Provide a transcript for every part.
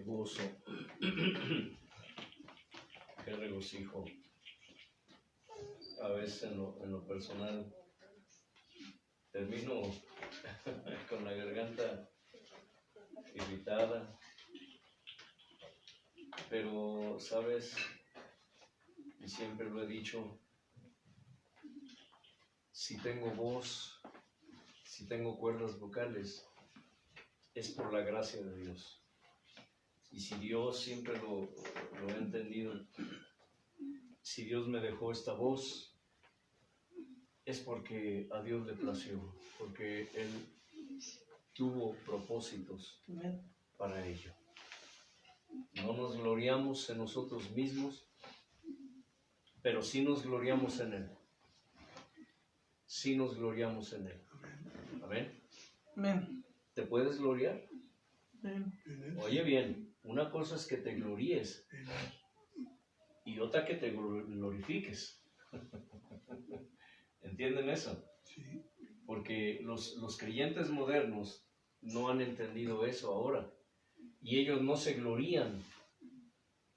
gozo, qué regocijo. A veces en lo personal termino con la garganta irritada, pero sabes, y siempre lo he dicho, si tengo voz, si tengo cuerdas vocales, es por la gracia de Dios. Y si Dios, siempre lo he entendido, si Dios me dejó esta voz, es porque a Dios le plació, porque Él tuvo propósitos para ello. No nos gloriamos en nosotros mismos, pero sí nos gloriamos en Él. Sí nos gloriamos en Él. Amén. Amén. ¿Te puedes gloriar? Amén. Oye bien, una cosa es que te gloríes y otra que te glorifiques. ¿Entienden eso? Sí. Porque los creyentes modernos no han entendido eso ahora. Y ellos no se glorían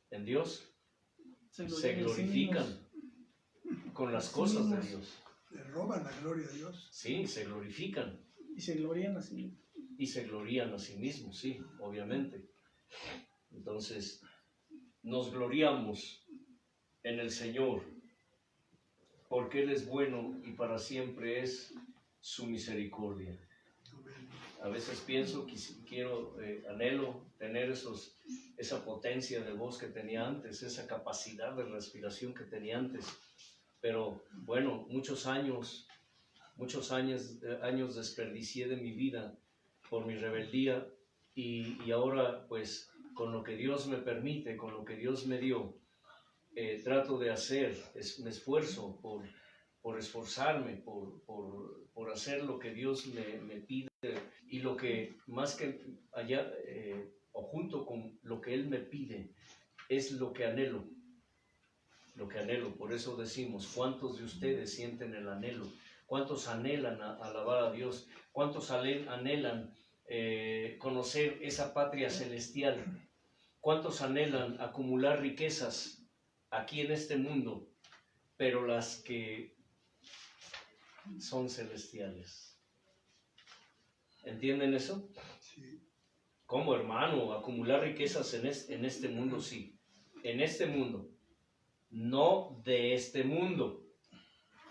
en Dios, se glorifican con las cosas de Dios. Le roban la gloria a Dios. Sí, se glorifican. Y se glorían así. Y se glorían a sí mismos, sí, obviamente. Entonces, nos gloriamos en el Señor, porque Él es bueno y para siempre es su misericordia. A veces pienso que anhelo tener esa potencia de voz que tenía antes, esa capacidad de respiración que tenía antes. Pero bueno, muchos años desperdicié de mi vida por mi rebeldía y ahora pues con lo que Dios me permite, con lo que Dios me dio, trato de hacer, me esfuerzo por esforzarme, por hacer lo que Dios me pide y lo que más que allá o junto con lo que Él me pide es lo que anhelo. Lo que anhelo, por eso decimos, ¿cuántos de ustedes sienten el anhelo? ¿Cuántos anhelan alabar a Dios? ¿Cuántos anhelan conocer esa patria celestial? ¿Cuántos anhelan acumular riquezas aquí en este mundo, pero las que son celestiales? ¿Entienden eso? Sí. ¿Cómo, hermano? Acumular riquezas en este mundo, sí. En este mundo. No de este mundo.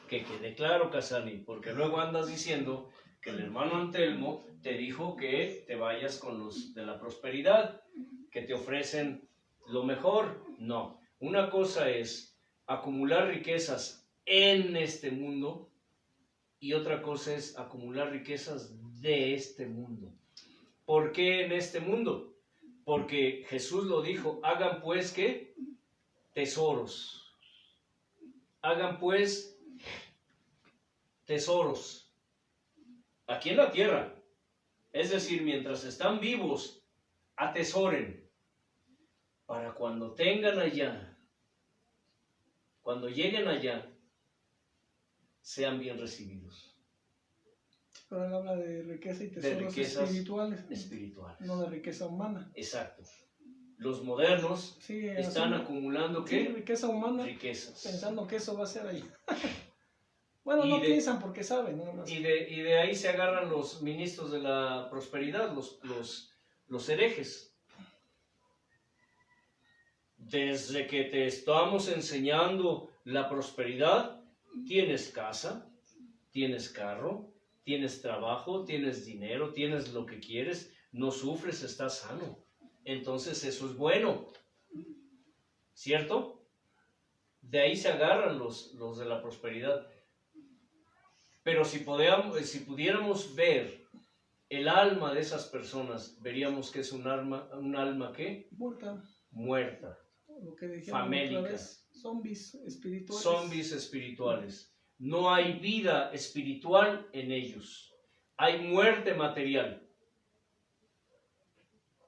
Que quede claro, Casani, porque luego andas diciendo que el hermano Antelmo te dijo que te vayas con los de la prosperidad, que te ofrecen lo mejor. No, una cosa es acumular riquezas en este mundo y otra cosa es acumular riquezas de este mundo. ¿Por qué en este mundo? Porque Jesús lo dijo, hagan pues, ¿qué? Tesoros. Hagan pues tesoros aquí en la tierra. Es decir, mientras están vivos, atesoren para cuando tengan allá, cuando lleguen allá, sean bien recibidos. Pero él habla de riqueza y tesoros De riquezas espirituales, no de riqueza humana. Exacto. Los modernos Sí, están acumulando ¿qué? Sí, riqueza humana, riquezas. pensando que eso va a ser ahí. Bueno, Y no piensan porque saben, nada más. Y de ahí se agarran los ministros de la prosperidad, los herejes. Desde que te estamos enseñando la prosperidad, tienes casa, tienes carro, tienes trabajo, tienes dinero, tienes lo que quieres, no sufres, estás sano. Entonces eso es bueno, ¿cierto? De ahí se agarran los de la prosperidad. Pero si pudiéramos ver el alma de esas personas, veríamos que es un alma ¿qué? Muerta. Lo que dijeron famélica. Otra vez, zombies espirituales. Zombies espirituales. No hay vida espiritual en ellos. Hay muerte material.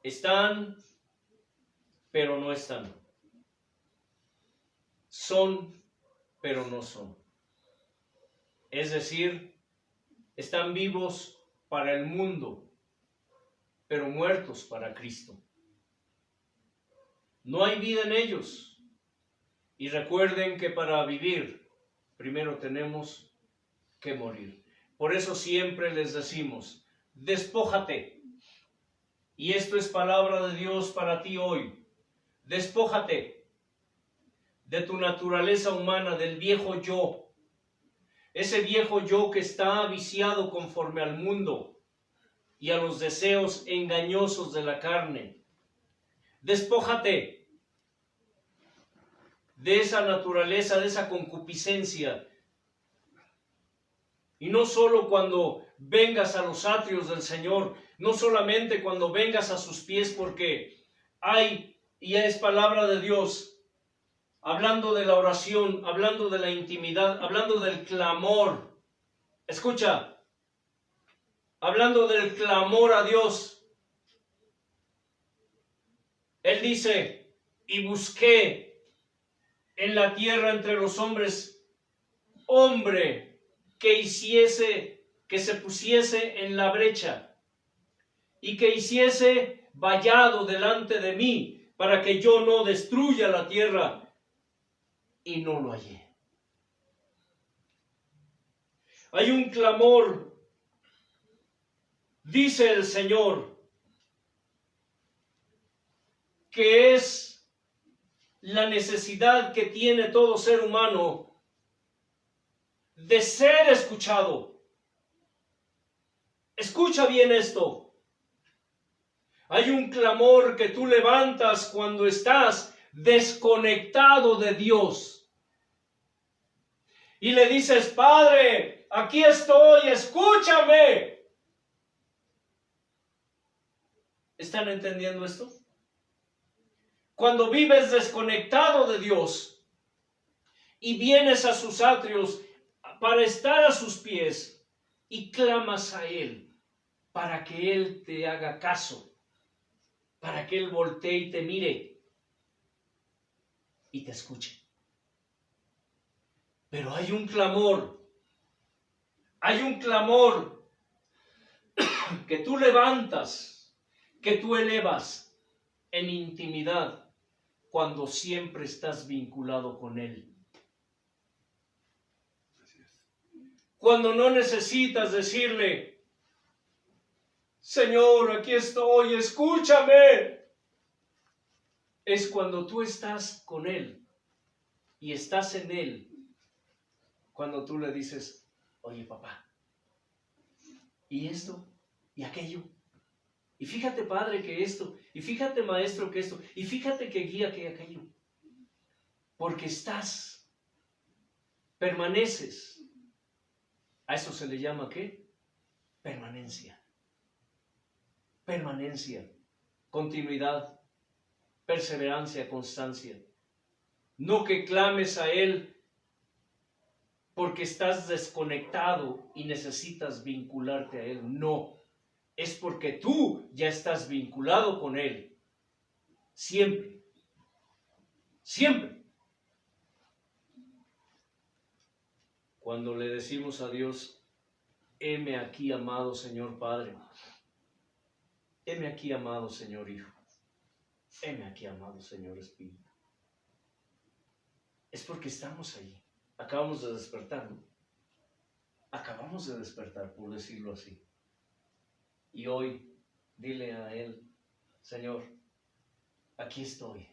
Están, pero no están. Son, pero no son. Es decir, están vivos para el mundo, pero muertos para Cristo. No hay vida en ellos. Y recuerden que para vivir, primero tenemos que morir. Por eso siempre les decimos, despójate. Y esto es palabra de Dios para ti hoy. Despójate de tu naturaleza humana, del viejo yo. Ese viejo yo que está viciado conforme al mundo y a los deseos engañosos de la carne. Despójate de esa naturaleza, de esa concupiscencia. Y no solo cuando vengas a los atrios del Señor, no solamente cuando vengas a sus pies, porque hay, y es palabra de Dios, hablando de la oración, hablando de la intimidad, hablando del clamor. Escucha, hablando del clamor a Dios. Él dice, y busqué en la tierra entre los hombres, hombre que se pusiese en la brecha y que hiciese vallado delante de mí para que yo no destruya la tierra, y no lo hallé. Hay un clamor, dice el Señor, que es la necesidad que tiene todo ser humano de ser escuchado. Escucha bien esto. Hay un clamor que tú levantas cuando estás desconectado de Dios. Y le dices, Padre, aquí estoy, escúchame. ¿Están entendiendo esto? Cuando vives desconectado de Dios y vienes a sus atrios para estar a sus pies y clamas a Él para que Él te haga caso, para que Él voltee y te mire y te escuche. Pero hay un clamor que tú levantas, que tú elevas en intimidad cuando siempre estás vinculado con Él. Cuando no necesitas decirle, Señor, aquí estoy, escúchame. Es cuando tú estás con Él y estás en Él, cuando tú le dices, oye papá, y esto, y aquello, y fíjate padre que esto, y fíjate maestro que esto, y fíjate que guía que aquello, porque estás, permaneces. A eso se le llama ¿qué? Permanencia. Permanencia, continuidad, perseverancia, constancia. No que clames a Él porque estás desconectado y necesitas vincularte a Él. No, es porque tú ya estás vinculado con Él. Siempre. Siempre. Cuando le decimos a Dios, heme aquí, amado Señor Padre. Heme aquí, amado Señor Hijo. Heme aquí, amado Señor Espíritu. Es porque estamos ahí. Acabamos de despertar, ¿no? Acabamos de despertar, por decirlo así. Y hoy, dile a Él, Señor, aquí estoy.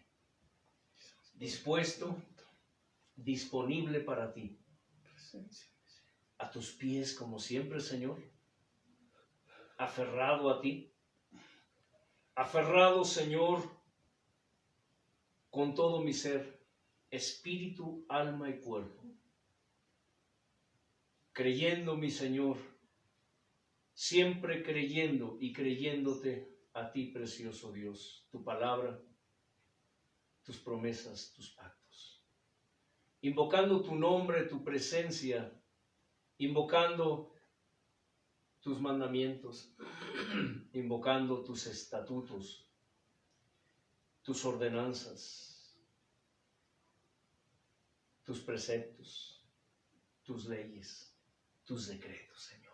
Dispuesto, disponible para ti. A tus pies, como siempre, Señor. Aferrado a ti. Aferrado, Señor, con todo mi ser, espíritu, alma y cuerpo. Creyendo, mi Señor, siempre creyendo y creyéndote a ti, precioso Dios, tu palabra, tus promesas, tus pactos. Invocando tu nombre, tu presencia, invocando tus mandamientos, invocando tus estatutos, tus ordenanzas, tus preceptos, tus leyes, tus decretos, Señor.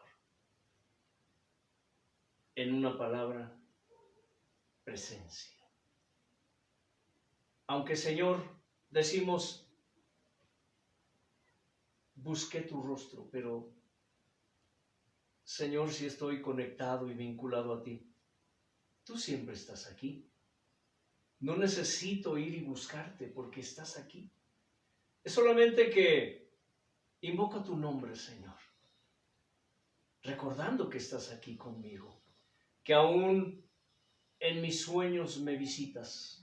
En una palabra, presencia. Aunque, Señor, decimos, busqué tu rostro, pero, Señor, si estoy conectado y vinculado a ti, tú siempre estás aquí. No necesito ir y buscarte porque estás aquí. Es solamente que invoco tu nombre, Señor, recordando que estás aquí conmigo, que aún en mis sueños me visitas,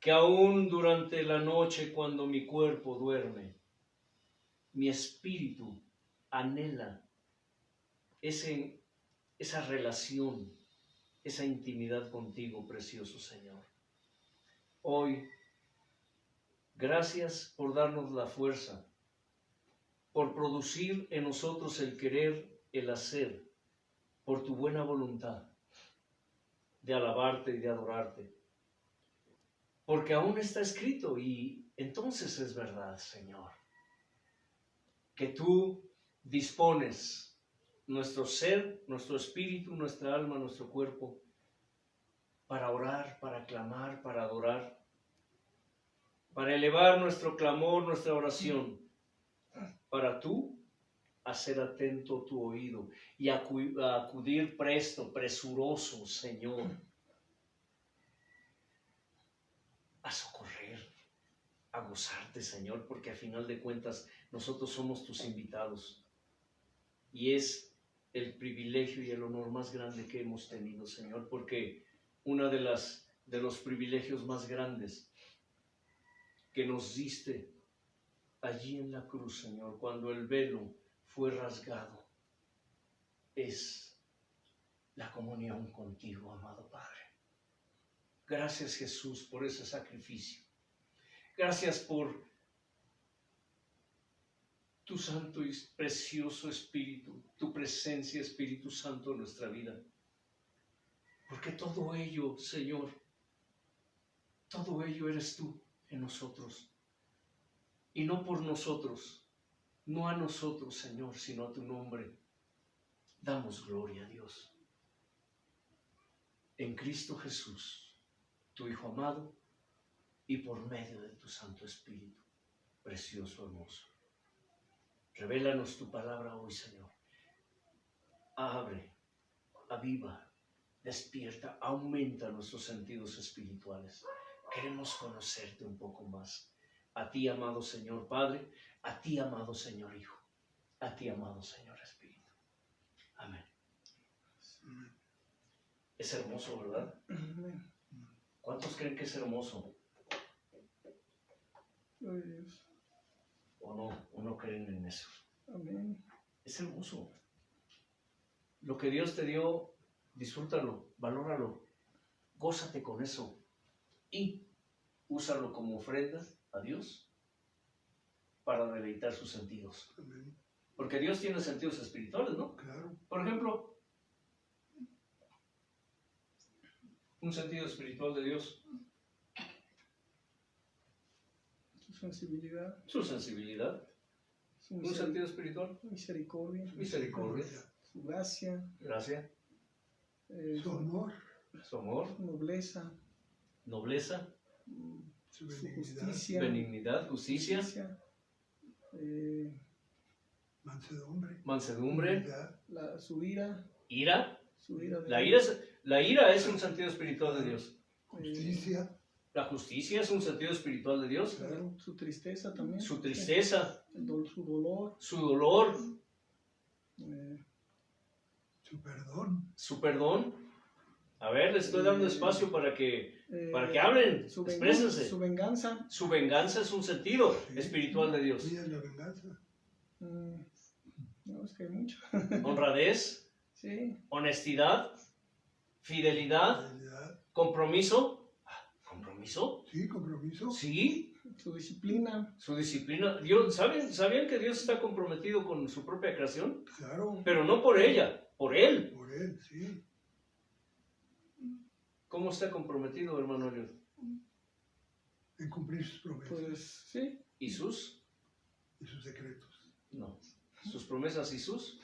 que aún durante la noche cuando mi cuerpo duerme, mi espíritu anhela esa relación, esa intimidad contigo, precioso Señor. Hoy, gracias por darnos la fuerza, por producir en nosotros el querer, el hacer, por tu buena voluntad de alabarte y de adorarte. Porque aún está escrito y entonces es verdad, Señor, que tú dispones nuestro ser, nuestro espíritu, nuestra alma, nuestro cuerpo para orar, para clamar, para adorar, para elevar nuestro clamor, nuestra oración, para tú hacer atento tu oído y acudir presto, presuroso, Señor, a socorrer, a gozarte, Señor, porque a final de cuentas nosotros somos tus invitados y es el privilegio y el honor más grande que hemos tenido, Señor, porque una de los privilegios más grandes que nos diste allí en la cruz, Señor, cuando el velo fue rasgado, es la comunión contigo, amado Padre. Gracias, Jesús, por ese sacrificio. Gracias por tu santo y precioso Espíritu, tu presencia, Espíritu Santo, en nuestra vida. Porque todo ello, Señor, todo ello eres tú en nosotros. Y no por nosotros, no a nosotros, Señor, sino a tu nombre. Damos gloria a Dios. En Cristo Jesús, tu Hijo amado, y por medio de tu Santo Espíritu, precioso, hermoso. Revélanos tu palabra hoy, Señor. Abre, aviva, despierta, aumenta nuestros sentidos espirituales. Queremos conocerte un poco más. A ti, amado Señor Padre, a ti, amado Señor Hijo, a ti, amado Señor Espíritu. Amén. Es hermoso, ¿verdad? Amén. ¿Cuántos creen que es hermoso? Gloria a Dios. ¿O no creen en eso? Amén. Es hermoso. Lo que Dios te dio, disfrútalo, valóralo, gózate con eso y úsalo como ofrenda a Dios para deleitar sus sentidos. Amén. Porque Dios tiene sentidos espirituales, ¿no? Claro. Por ejemplo, un sentido espiritual de Dios, Su sensibilidad, su sensibilidad. su Un sentido espiritual, misericordia, misericordia, su gracia, gracia, Su amor, su amor, su nobleza, nobleza, su su benignidad, justicia, benignidad, justicia, eh, mansedumbre, mansedumbre, humildad, su ira, ira. su ira de La ira es un sentido espiritual de Dios. justicia, La justicia es un sentido espiritual de Dios. claro, su tristeza también, Su tristeza, su dolor, su dolor, eh, su perdón, su perdón. A ver, les estoy dando espacio para que hablen, su exprésense. su venganza, Su venganza es un sentido espiritual de Dios. cuida la venganza, no, es que hay mucho, Honradez, sí, honestidad, fidelidad, fidelidad, compromiso. ¿Compromiso? sí, compromiso, Sí, su disciplina, su disciplina. Dios, ¿sabían que Dios está comprometido con su propia creación? claro, Pero no por ella, por Él. por él, sí, ¿Cómo está comprometido, hermano Eliud? en cumplir sus promesas pues sí, ¿Y sus? y sus secretos. No. ¿Sus promesas y sus?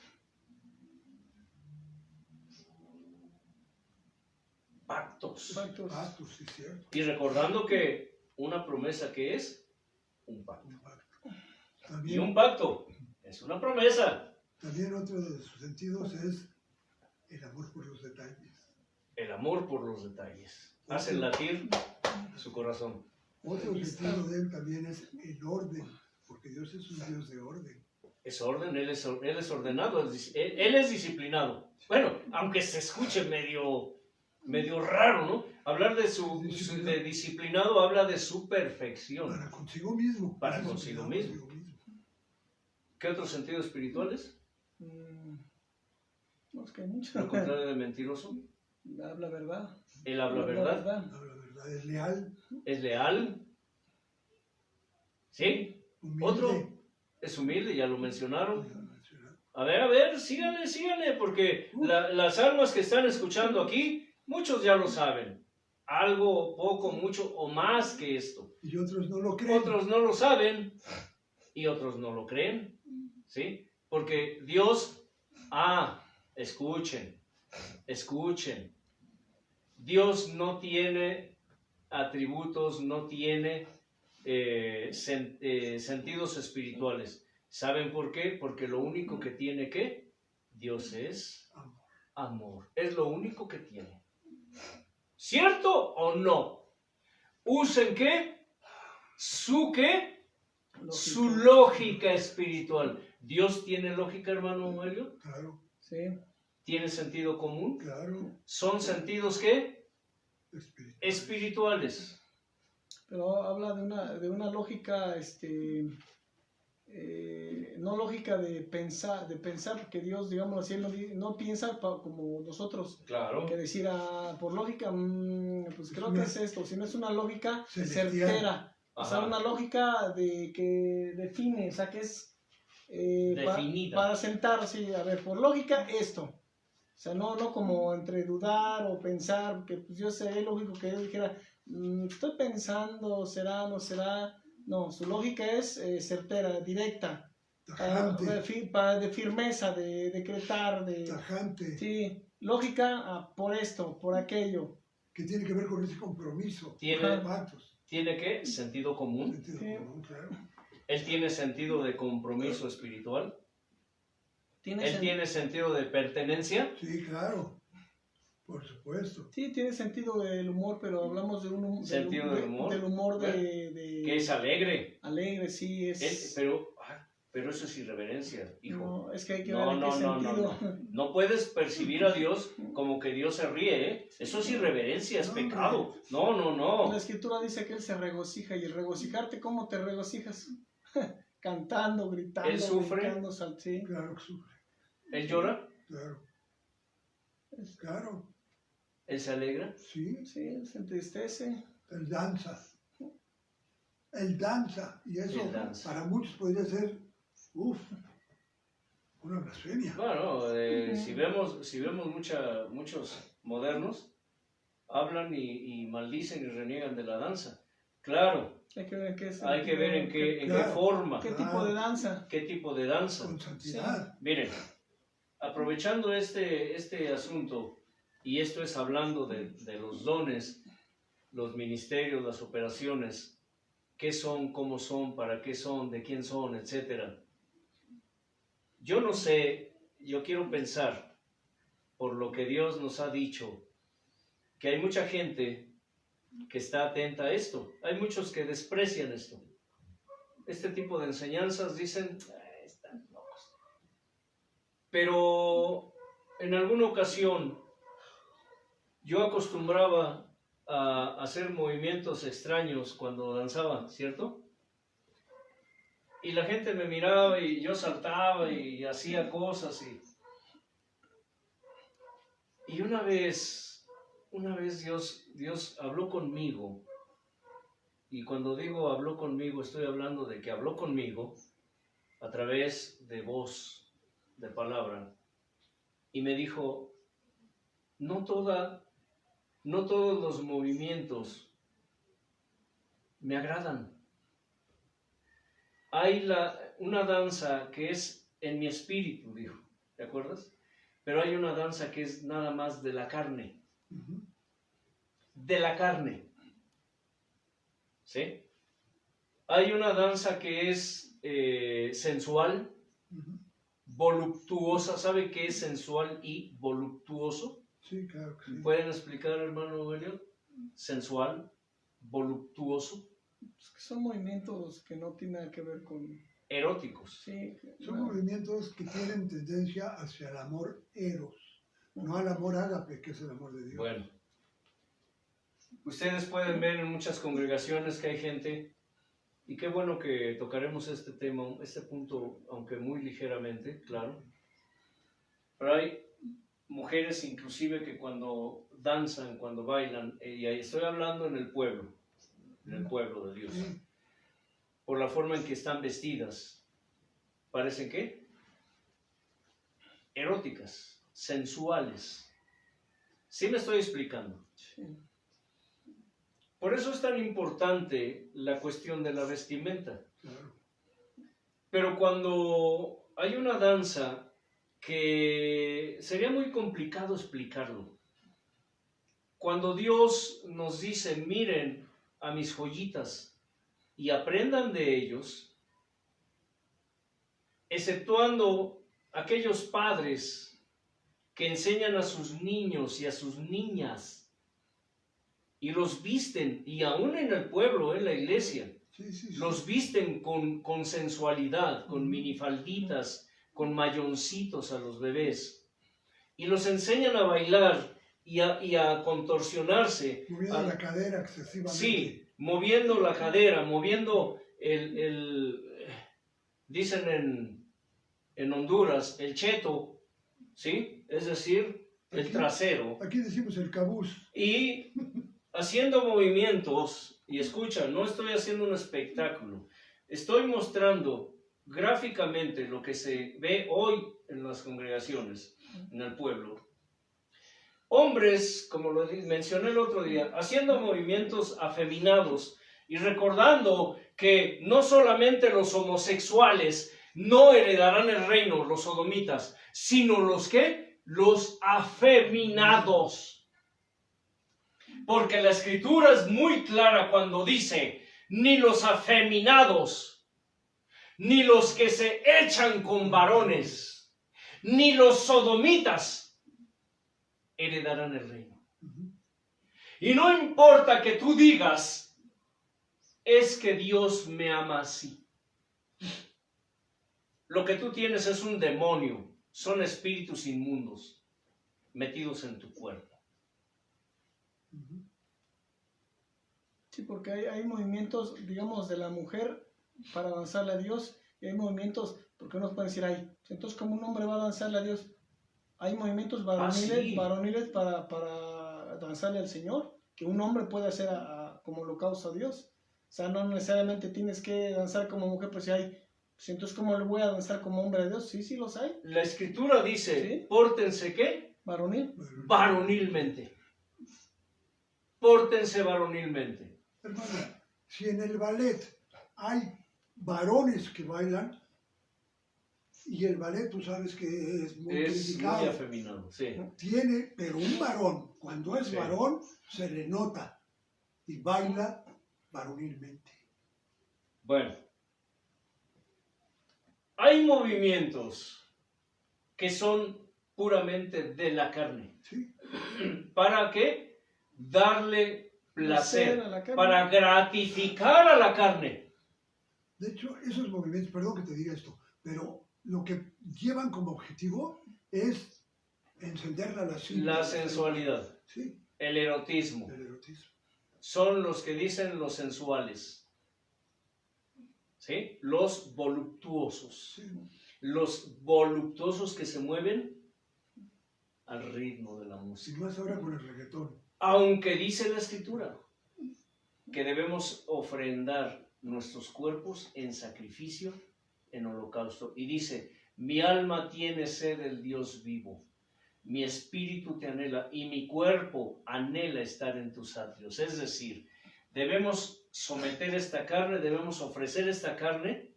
Pactos. pactos, Pactos, sí, cierto. Y recordando que una promesa que es un pacto. Un pacto. Y También, un pacto es una promesa. también otro de sus sentidos es el amor por los detalles. El amor por los detalles. Hacen latir su corazón. Otro sentido de él también es el orden, porque Dios es un Dios de orden. Es orden, él es ordenado, él es disciplinado. Bueno, aunque se escuche medio raro, ¿no? Hablar de disciplinado habla de su perfección. Para consigo mismo. Para Es consigo disciplinado mismo. ¿Qué otros sentidos espirituales? No, es que hay mucho. Lo contrario de mentiroso. Habla verdad. Él habla verdad. Habla verdad, es leal, Es leal. ¿Sí? humilde. Otro es humilde, ya lo mencionaron. A ver, síganle, porque las almas que están escuchando aquí, muchos ya lo saben. Algo, poco, mucho o más que esto. Y otros no lo creen. Otros no lo saben y otros no lo creen. ¿Sí? Porque Dios, escuchen. Dios no tiene atributos, no tiene sentidos espirituales. ¿Saben por qué? Porque lo único que tiene que Dios es amor. Es lo único que tiene. ¿Cierto o no? Usen ¿qué? Su lógica espiritual. ¿Dios tiene lógica, hermano Mario? Claro. Sí. ¿Tiene sentido común? Claro. ¿Son sentidos qué? Espirituales. Pero habla de una lógica, no lógica de pensar, porque Dios, digamos así, no piensa como nosotros. Claro. Que decir, por lógica, pues creo que es esto, sino es una lógica celestial. Certera. O sea, Ajá. una lógica que define, o sea, que es Definida. para sentar, sí, a ver, por lógica esto. O sea, no como entre dudar o pensar, que pues yo sé, es lógico que yo dijera, estoy pensando, será, no será. No, su lógica es certera, directa, de firmeza, de decretar, Tajante. Sí, lógica por esto, por aquello. Que tiene que ver con ese compromiso. ¿Tiene qué? Sentido común. Sentido común, claro. Él tiene sentido de compromiso espiritual. Él tiene sentido de pertenencia. Sí, claro. Por supuesto. Sí, tiene sentido del humor, pero hablamos de un sentido del humor. Del humor Bueno, de que es alegre. Alegre, sí, es. Pero eso es irreverencia, hijo. No, es que hay que ver en qué sentido. No puedes percibir a Dios como que Dios se ríe, ¿eh? Eso es irreverencia, es pecado. No. La escritura dice que Él se regocija, y el regocijarte, ¿cómo te regocijas? Cantando, gritando, Él sufre. brincando, sí. Claro que sufre. Él llora. Claro. Claro. Él se alegra. Sí. Sí, se entristece. Él danza. Y eso para muchos podría ser, una blasfemia. Bueno, si vemos muchos modernos, hablan y maldicen y reniegan de la danza. Claro. Hay que ver en qué Hay que ver en qué forma. ¿Qué tipo de danza? ¿Qué tipo de danza? Con santidad. Sí. Miren, aprovechando este asunto, y esto es hablando de los dones, los ministerios, las operaciones, qué son, cómo son, para qué son, de quién son, etc. Yo no sé, yo quiero pensar, por lo que Dios nos ha dicho, que hay mucha gente que está atenta a esto. Hay muchos que desprecian esto. Este tipo de enseñanzas dicen, están locos. Pero en alguna ocasión yo acostumbraba a hacer movimientos extraños cuando danzaba, ¿cierto? Y la gente me miraba y yo saltaba y hacía cosas. Y una vez Dios habló conmigo. Y cuando digo habló conmigo, estoy hablando de que habló conmigo a través de voz, de palabra. Y me dijo, no todos los movimientos me agradan. Hay una danza que es en mi espíritu, dijo, ¿te acuerdas? Pero hay una danza que es nada más de la carne. De la carne. ¿sí? Hay una danza que es sensual, Ujú. voluptuosa. ¿Sabe qué es sensual y voluptuoso? Sí, claro que sí. ¿Pueden explicar, hermano Elliot? Sensual, voluptuoso, Es que son movimientos que no tienen nada que ver con... eróticos. Sí, Son no. movimientos que tienen tendencia hacia el amor eros, no al amor ágape, que es el amor de Dios. Bueno, ustedes pueden ver en muchas congregaciones que hay gente, y qué bueno que tocaremos este tema, este punto, aunque muy ligeramente, claro, pero hay mujeres inclusive que cuando danzan, cuando bailan, y ahí estoy hablando en el pueblo de Dios, Sí, por la forma en que están vestidas, parecen ¿qué? Eróticas, sensuales. ¿Sí me estoy explicando? Sí. Por eso es tan importante la cuestión de la vestimenta. claro. Pero cuando hay una danza que sería muy complicado explicarlo, cuando Dios nos dice, miren a mis joyitas y aprendan de ellos, exceptuando aquellos padres que enseñan a sus niños y a sus niñas y los visten, y aún en el pueblo, en la iglesia, Sí, sí, sí. los visten con sensualidad, con minifalditas, con mayoncitos a los bebés, y los enseñan a bailar y a contorsionarse. Moviendo la cadera excesivamente. Sí, moviendo la cadera, moviendo dicen en Honduras, el cheto, ¿sí? Es decir, el Aquí- trasero. Aquí decimos el cabuz. Y haciendo movimientos, y escucha, no estoy haciendo un espectáculo, estoy mostrando gráficamente lo que se ve hoy en las congregaciones, en el pueblo. Hombres, como lo mencioné el otro día, haciendo movimientos afeminados y recordando que no solamente los homosexuales no heredarán el reino, los sodomitas, sino los que, los afeminados. Porque la escritura es muy clara cuando dice, ni los afeminados, ni los que se echan con varones, ni los sodomitas heredarán el reino. Ujú. Y no importa que tú digas, es que Dios me ama así. Lo que tú tienes es un demonio, son espíritus inmundos metidos en tu cuerpo. Ujú. Sí, porque hay movimientos, digamos, de la mujer para danzarle a Dios, y hay movimientos, porque unos pueden decir, ay, entonces como un hombre va a danzarle a Dios, hay movimientos varoniles, sí. varoniles para danzarle al Señor, que un hombre puede hacer como holocausto a Dios. O sea, no necesariamente tienes que danzar como mujer, pues si hay, pues entonces ¿cómo le voy a danzar como hombre a Dios? Sí, sí los hay, La escritura dice, ¿Sí? pórtense ¿qué? varonil. Bueno, Varonilmente. Pórtense varonilmente. hermana, si en el ballet hay varones que bailan, y el ballet tú sabes que es muy Es criticado, muy afeminado, sí. tiene, pero un varón, cuando es Sí. varón, se le nota y baila varonilmente. Bueno, hay movimientos que son puramente de la carne. ¿Sí? ¿Para qué? Darle placer, A la carne. para gratificar a la carne. De hecho, esos movimientos, perdón que te diga esto, pero lo que llevan como objetivo es encender la lascivia. La sensualidad, Sí, el erotismo, el erotismo. son los que dicen los sensuales, ¿sí? Los voluptuosos. Sí. Los voluptuosos que se mueven al ritmo de la Y música. más ahora con el reggaetón. Aunque dice la escritura que debemos ofrendar nuestros cuerpos en sacrificio, en holocausto. Y dice, mi alma tiene sed del Dios vivo, mi espíritu te anhela y mi cuerpo anhela estar en tus atrios. Es decir, debemos someter esta carne, debemos ofrecer esta carne,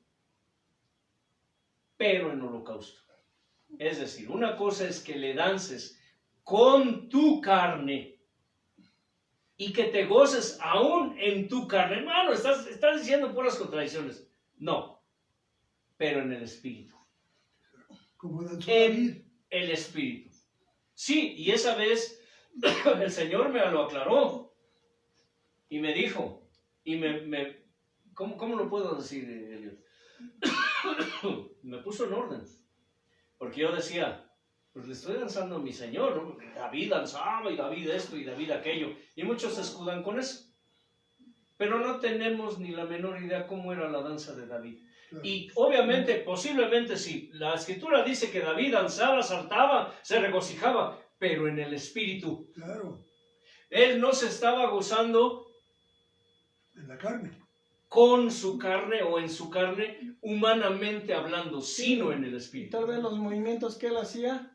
pero en holocausto. Es decir, una cosa es que le dances con tu carne y que te goces aún en tu carne. Hermano, estás diciendo puras contradicciones. No, pero en el Espíritu. Como danzó David. En el Espíritu. Sí, y esa vez el Señor me lo aclaró y me dijo, y ¿cómo lo puedo decir, Elliot? Me puso en orden, porque yo decía, pues le estoy danzando a mi Señor, ¿no? Porque David danzaba y David esto y David aquello, y muchos se escudan con eso, pero no tenemos ni la menor idea cómo era la danza de David. Claro. Y obviamente, posiblemente sí, la Escritura dice que David danzaba, saltaba, se regocijaba, pero en el Espíritu. Claro, Él no se estaba gozando en la carne. con su carne o en su carne, humanamente hablando, sino en el Y Espíritu. tal vez los movimientos que él hacía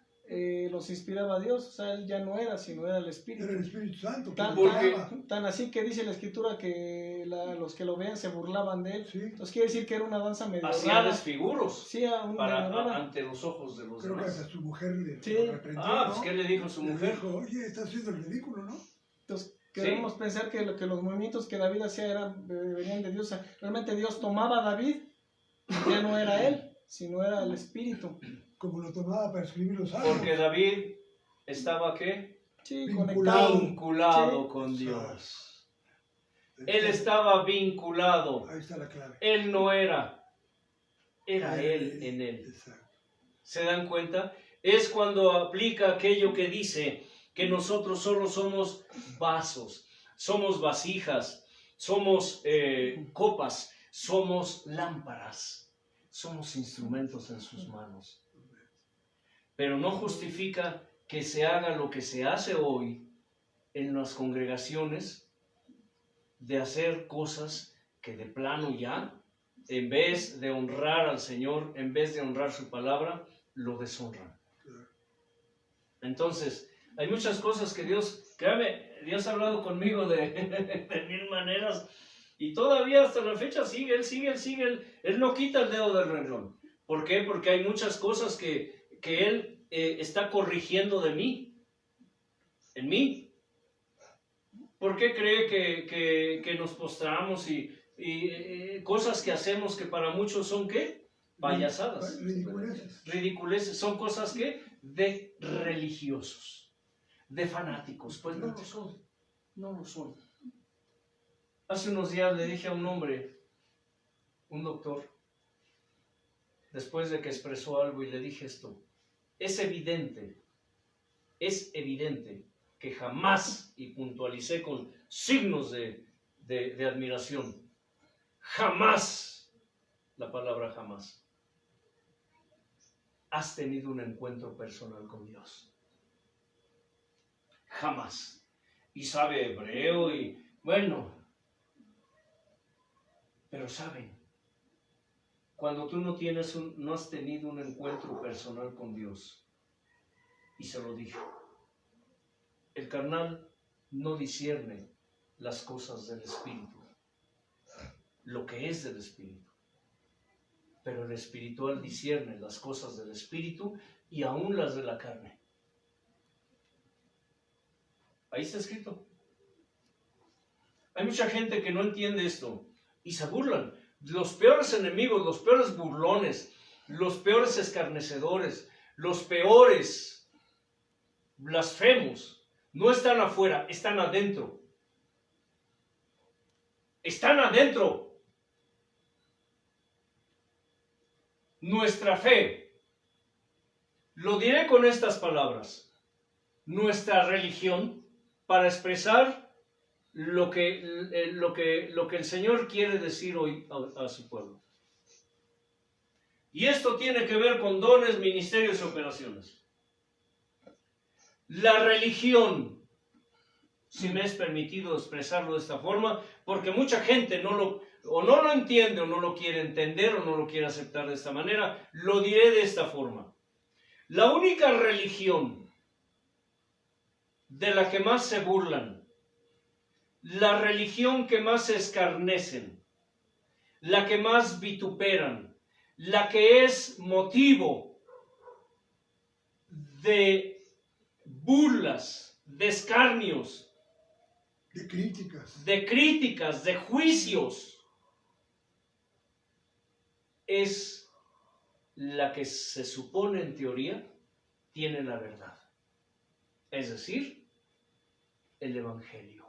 los inspiraba a Dios, o sea, él ya no era, sino era el Espíritu. Era el Espíritu Santo. que Tan, lo Porque- guiaba. tan así que dice la Escritura que los que lo vean se burlaban de él. Sí, Entonces quiere decir que era una danza medio Hacía rara. desfiguros Sí, medio rara. ante los ojos de los creo que demás. hasta su mujer le Sí. lo reprendió, Ah, pues ¿no? ¿qué le dijo su Le mujer? dijo, oye, estás haciendo el ridículo, ¿no? Entonces queremos pensar que los movimientos que David hacía venían de Dios. O sea, realmente Dios tomaba a David, y ya no era él, sino era el Espíritu. Como lo tomaba para escribir los salmos. Porque David estaba, ¿qué? Sí, Vinculado. conectado. Vinculado Sí. con Exacto. Dios. Él estaba vinculado. Ahí está la clave. Él no era. Era él en él. Exacto. ¿Se dan cuenta? Es cuando aplica aquello que dice que nosotros solo somos vasos, somos vasijas, somos copas, somos lámparas, somos instrumentos en sus manos. Pero no justifica que se haga lo que se hace hoy en las congregaciones, de hacer cosas que de plano ya, en vez de honrar al Señor, en vez de honrar su palabra, lo deshonran. Entonces, hay muchas cosas que Dios, créame, Dios ha hablado conmigo de, de mil maneras, y todavía hasta la fecha sigue, Él no quita el dedo del renglón. ¿Por qué? Porque hay muchas cosas que Él está corrigiendo de mí, en mí. ¿Por qué cree que nos postramos y cosas que hacemos que para muchos son ¿qué? Payasadas, Ridiculeces. ridiculeces, son cosas que de religiosos, de fanáticos? Pues no lo son, no lo son. Hace unos días le dije a un hombre, un doctor, después de que expresó algo, y le dije esto: es evidente que jamás, y puntualicé con signos de admiración, jamás, la palabra jamás, has tenido un encuentro personal con Dios. Jamás. Y sabe hebreo y bueno, pero saben, cuando tú no has tenido un encuentro personal con Dios, y se lo dije, el carnal no discierne las cosas del Espíritu, lo que es del Espíritu, pero el espiritual discierne las cosas del Espíritu y aún las de la carne. Ahí está escrito. Hay mucha gente que no entiende esto y se burlan. Los peores enemigos, los peores burlones, los peores escarnecedores, los peores blasfemos, no están afuera, están adentro. Están adentro. Nuestra fe, lo diré con estas palabras, nuestra religión, para expresar lo que el Señor quiere decir hoy a su pueblo. Y esto tiene que ver con dones, ministerios y operaciones. La religión, si me es permitido expresarlo de esta forma, porque mucha gente no lo entiende, o no lo quiere entender, o no lo quiere aceptar de esta manera, lo diré de esta forma. La única religión de la que más se burlan, la religión que más se escarnecen, la que más vituperan, la que es motivo de burlas, de escarnios, De críticas. de críticas, de juicios, es la que se supone en teoría tiene la verdad. Es decir, el Evangelio.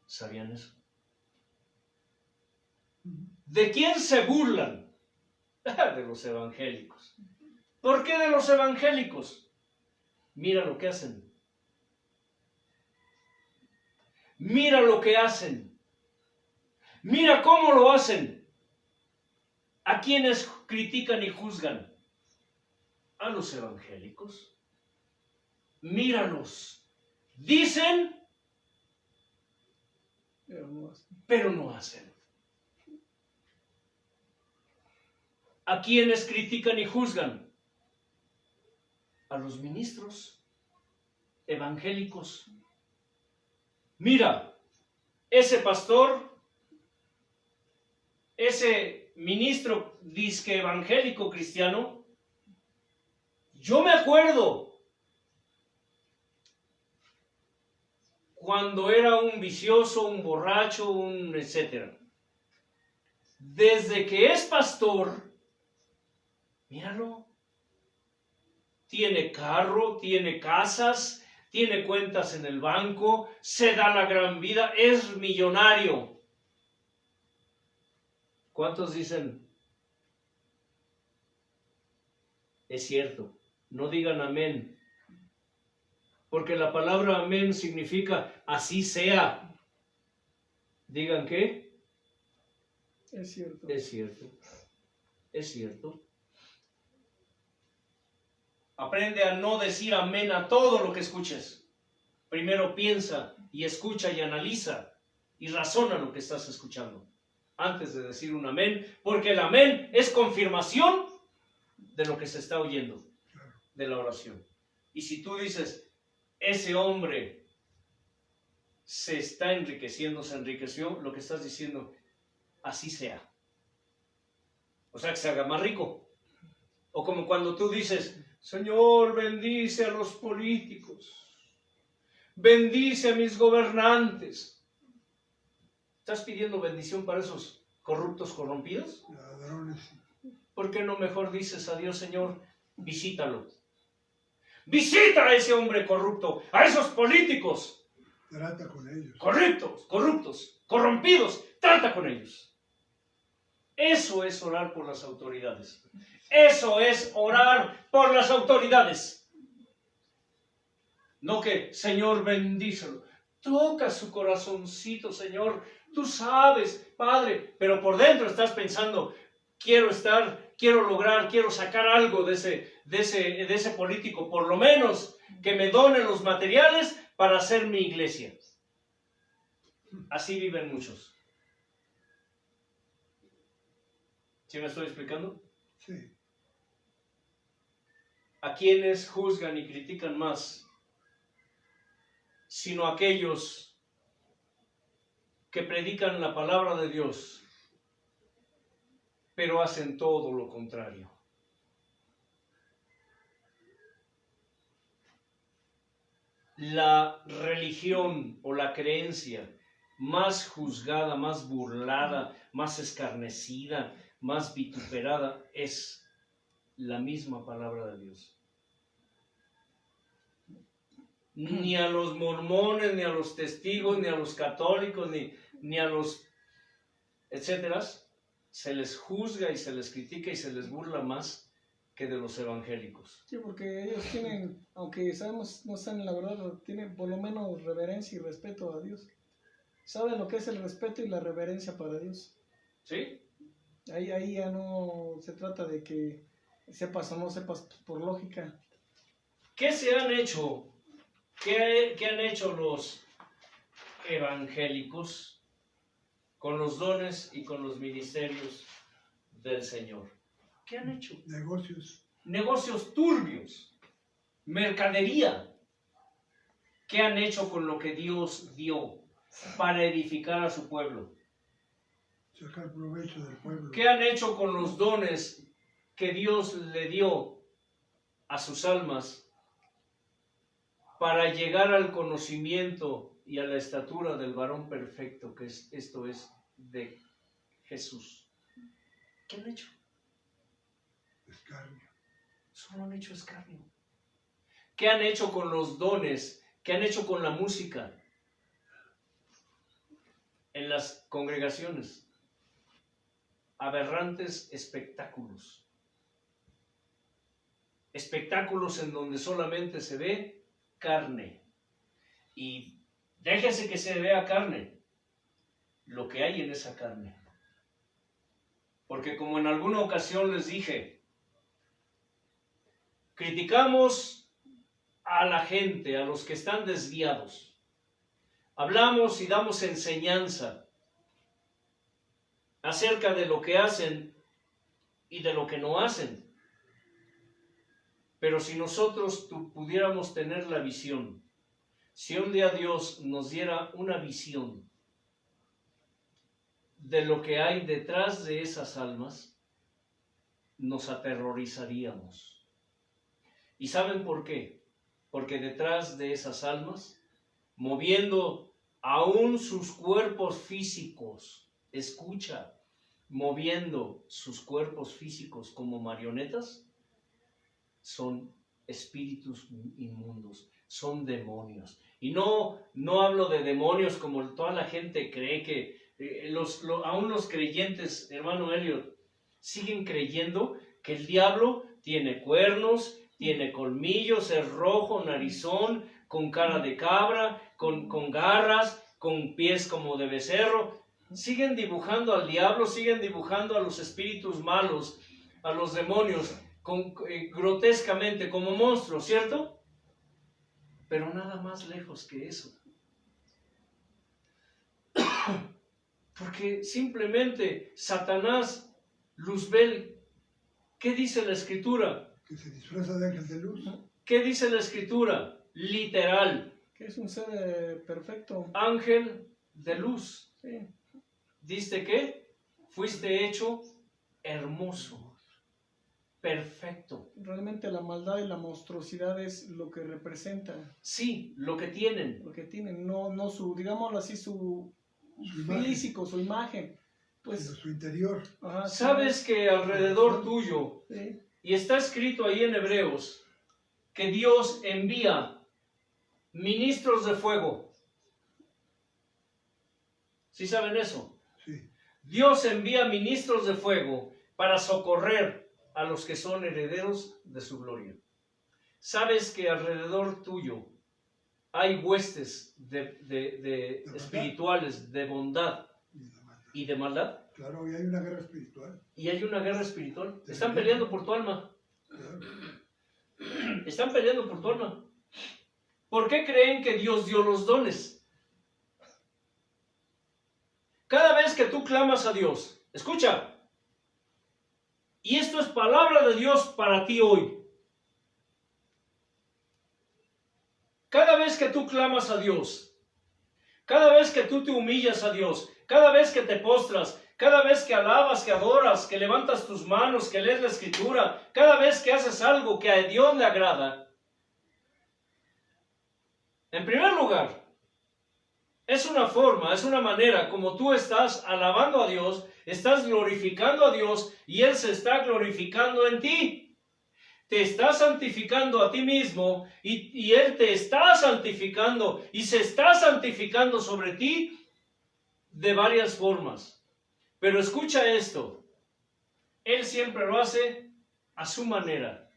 ¿Sabían eso? ¿De quién se burlan? De los evangélicos. ¿Por qué de los evangélicos? Mira lo que hacen. Mira lo que hacen. Mira cómo lo hacen. ¿A quiénes critican y juzgan? A los evangélicos. Míralos. Dicen, pero no hacen. ¿A quiénes critican y juzgan? A los ministros evangélicos. Mira, ese pastor, ese ministro disque evangélico cristiano, yo me acuerdo cuando era un vicioso, un borracho, un etcétera. Desde que es pastor, míralo, tiene carro, tiene casas, tiene cuentas en el banco, se da la gran vida, es millonario. ¿Cuántos dicen? Es cierto. No digan amén. Porque la palabra amén significa así sea. ¿Digan qué? Es cierto. Es cierto. Es cierto. Aprende a no decir amén a todo lo que escuches. Primero piensa y escucha y analiza y razona lo que estás escuchando antes de decir un amén, porque el amén es confirmación de lo que se está oyendo, de la oración. Y si tú dices, ese hombre se está enriqueciendo, se enriqueció, lo que estás diciendo, así sea. O sea, que se haga más rico. O como cuando tú dices, Señor, bendice a los políticos, bendice a mis gobernantes. ¿Estás pidiendo bendición para esos corruptos, corrompidos? Ladrones. ¿Por qué no mejor dices a Dios, Señor, visítalo? Visita a ese hombre corrupto, a esos políticos. Trata con ellos. Corruptos, corrompidos, trata con ellos. Eso es orar por las autoridades. Eso es orar por las autoridades. No que, Señor, bendícelo. Toca su corazoncito, Señor. Tú sabes, Padre, pero por dentro estás pensando, quiero lograr, quiero sacar algo de ese político, por lo menos que me done los materiales para hacer mi iglesia. Así viven muchos. ¿Sí me estoy explicando? Sí. ¿A quienes juzgan y critican más? Sino aquellos que predican la palabra de Dios, pero hacen todo lo contrario. La religión o la creencia más juzgada, más burlada, más escarnecida, más vituperada es la misma palabra de Dios. Ni a los mormones, ni a los testigos, ni a los católicos, ni a los etcétera, se les juzga y se les critica y se les burla más que de los evangélicos. Sí, porque ellos tienen, aunque sabemos no están en la verdad, tienen por lo menos reverencia y respeto a Dios. Saben lo que es el respeto y la reverencia para Dios. ¿Sí? Ahí ya no se trata de que sepas o no sepas por lógica. ¿Qué se han hecho? ¿Qué han hecho los evangélicos con los dones y con los ministerios del Señor? ¿Qué han hecho? Negocios. Negocios turbios, mercadería. ¿Qué han hecho con lo que Dios dio para edificar a su pueblo? Sacar provecho del pueblo. ¿Qué han hecho con los dones que Dios le dio a sus almas para llegar al conocimiento y a la estatura del varón perfecto, que esto es de Jesús. ¿Qué han hecho? Escarnio. Solo han hecho escarnio. ¿Qué han hecho con los dones? ¿Qué han hecho con la música? En las congregaciones. Aberrantes espectáculos. Espectáculos en donde solamente se ve carne. Y déjese que se vea carne, lo que hay en esa carne. Porque como en alguna ocasión les dije, criticamos a la gente, a los que están desviados. Hablamos y damos enseñanza acerca de lo que hacen y de lo que no hacen. Pero si nosotros pudiéramos tener la visión, si un día Dios nos diera una visión de lo que hay detrás de esas almas, nos aterrorizaríamos. ¿Y saben por qué? Porque detrás de esas almas, moviendo aún sus cuerpos físicos, escucha, moviendo sus cuerpos físicos como marionetas, son espíritus inmundos, son demonios. Y no hablo de demonios como toda la gente cree que aún los creyentes, hermano Elliot, siguen creyendo que el diablo tiene cuernos, tiene colmillos, es rojo, narizón, con cara de cabra, con garras, con pies como de becerro. Siguen dibujando al diablo, siguen dibujando a los espíritus malos, a los demonios, grotescamente como monstruos, ¿cierto? Pero nada más lejos que eso. Porque simplemente Satanás, Luzbel, ¿qué dice la Escritura? Que se disfraza de ángel de luz. ¿Qué dice la Escritura? Literal. Que es un ser perfecto. Ángel de luz. Sí. ¿Dice qué? Fuiste hecho hermoso, perfecto. Realmente la maldad y la monstruosidad es lo que representa. Sí, lo que tienen. Lo que tienen, no su, digámoslo así, su imagen. físico, su imagen. Pues, Sino su interior. ajá, Sabes que alrededor tuyo, sí, y está escrito ahí en Hebreos, que Dios envía ministros de fuego. ¿Sí saben eso? Sí. Dios envía ministros de fuego para socorrer a los que son herederos de su gloria. ¿Sabes que alrededor tuyo hay huestes de espirituales, de bondad y de maldad? Claro, y hay una guerra espiritual. Y hay una guerra espiritual. Están peleando por tu alma. Claro. Están peleando por tu alma. ¿Por qué creen que Dios dio los dones? Cada vez que tú clamas a Dios, escucha, y esto es palabra de Dios para ti hoy. Cada vez que tú clamas a Dios, cada vez que tú te humillas a Dios, cada vez que te postras, cada vez que alabas, que adoras, que levantas tus manos, que lees la Escritura, cada vez que haces algo que a Dios le agrada, en primer lugar, es una forma, es una manera como tú estás alabando a Dios, estás glorificando a Dios y Él se está glorificando en ti. Te está santificando a ti mismo y Él te está santificando y se está santificando sobre ti de varias formas. Pero escucha esto, Él siempre lo hace a su manera.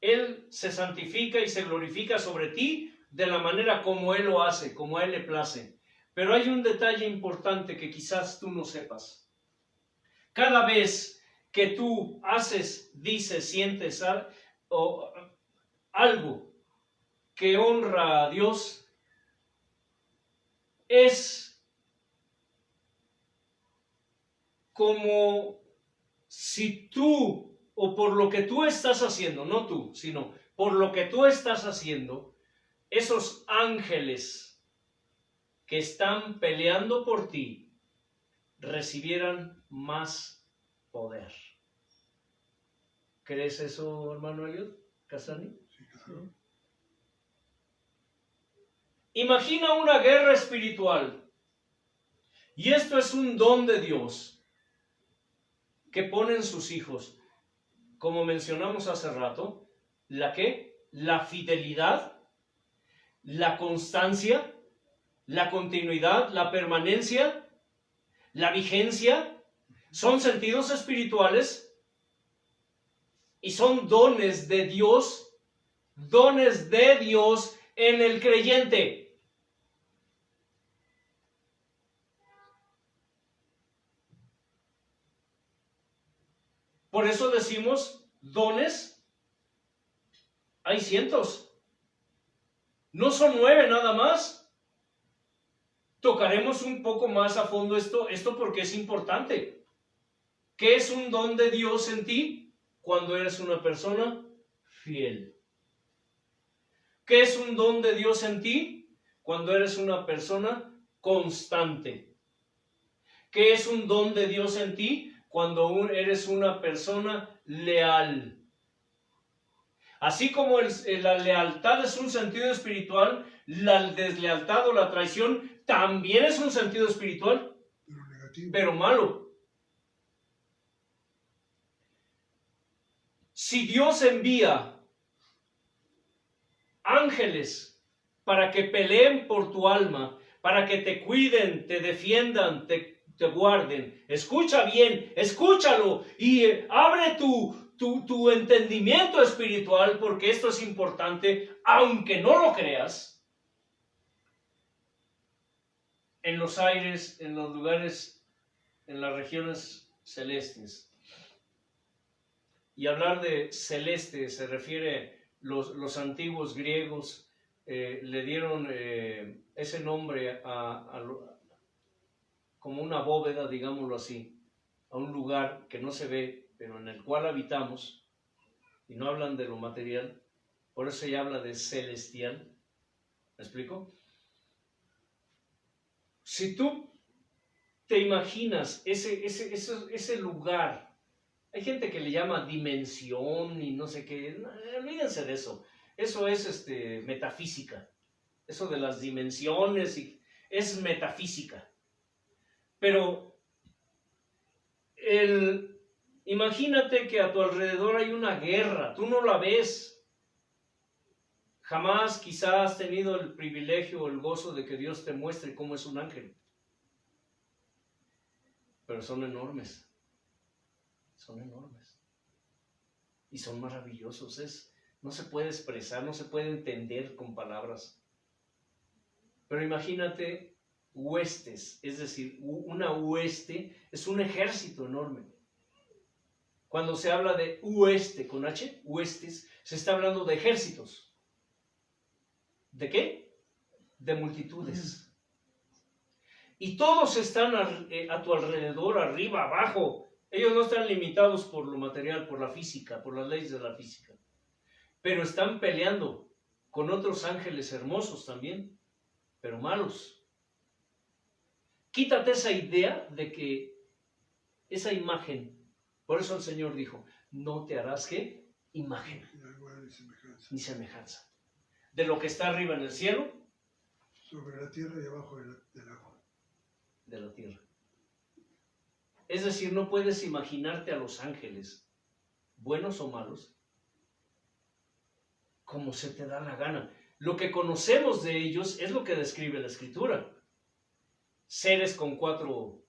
Él se santifica y se glorifica sobre ti de la manera como Él lo hace, como a Él le place. Pero hay un detalle importante que quizás tú no sepas. Cada vez que tú haces, dices, sientes algo que honra a Dios, es como si tú, o por lo que tú estás haciendo, no tú, sino por lo que tú estás haciendo, esos ángeles que están peleando por ti recibieran más poder. ¿Crees eso, hermano Elliot Casani? Sí, claro. Imagina una guerra espiritual. Y esto es un don de Dios que ponen sus hijos. Como mencionamos hace rato, ¿la qué? La fidelidad, la constancia, la continuidad, la permanencia, la vigencia. Son sentidos espirituales y son dones de Dios en el creyente. Por eso decimos dones, hay cientos, no son 9 nada más. Tocaremos un poco más a fondo esto porque es importante. ¿Qué es un don de Dios en ti? Cuando eres una persona fiel. ¿Qué es un don de Dios en ti? Cuando eres una persona constante. ¿Qué es un don de Dios en ti? Cuando eres una persona leal. Así como la lealtad es un sentido espiritual, la deslealtad o la traición también es un sentido espiritual, Pero negativo. pero malo. Si Dios envía ángeles para que peleen por tu alma, para que te cuiden, te defiendan, te guarden, escucha bien, escúchalo y abre tu entendimiento espiritual, porque esto es importante, aunque no lo creas. En los aires, en los lugares, en las regiones celestes. Y hablar de celeste se refiere, los antiguos griegos le dieron ese nombre como una bóveda, digámoslo así, a un lugar que no se ve, pero en el cual habitamos, y no hablan de lo material, por eso se habla de celestial. ¿Me explico? Si tú te imaginas ese lugar, hay gente que le llama dimensión y no sé qué, no, olvídense de eso. Eso es metafísica. Eso de las dimensiones es metafísica. Pero imagínate que a tu alrededor hay una guerra, tú no la ves. Jamás quizás has tenido el privilegio o el gozo de que Dios te muestre cómo es un ángel. Pero son enormes. Son enormes. Y son maravillosos. No se puede expresar, no se puede entender con palabras. Pero imagínate huestes, es decir, una hueste es un ejército enorme. Cuando se habla de hueste con H, huestes, se está hablando de ejércitos. ¿De qué? De multitudes. Y todos están a tu alrededor, arriba, abajo. Ellos no están limitados por lo material, por la física, por las leyes de la física. Pero están peleando con otros ángeles hermosos también, pero malos. Quítate esa idea de que esa imagen, por eso el Señor dijo, no te harás ¿qué? Imagen, ni semejanza. De lo que está arriba en el cielo, sobre la tierra y abajo del agua. De la tierra. Es decir, no puedes imaginarte a los ángeles, buenos o malos, como se te da la gana. Lo que conocemos de ellos es lo que describe la Escritura. Seres con cuatro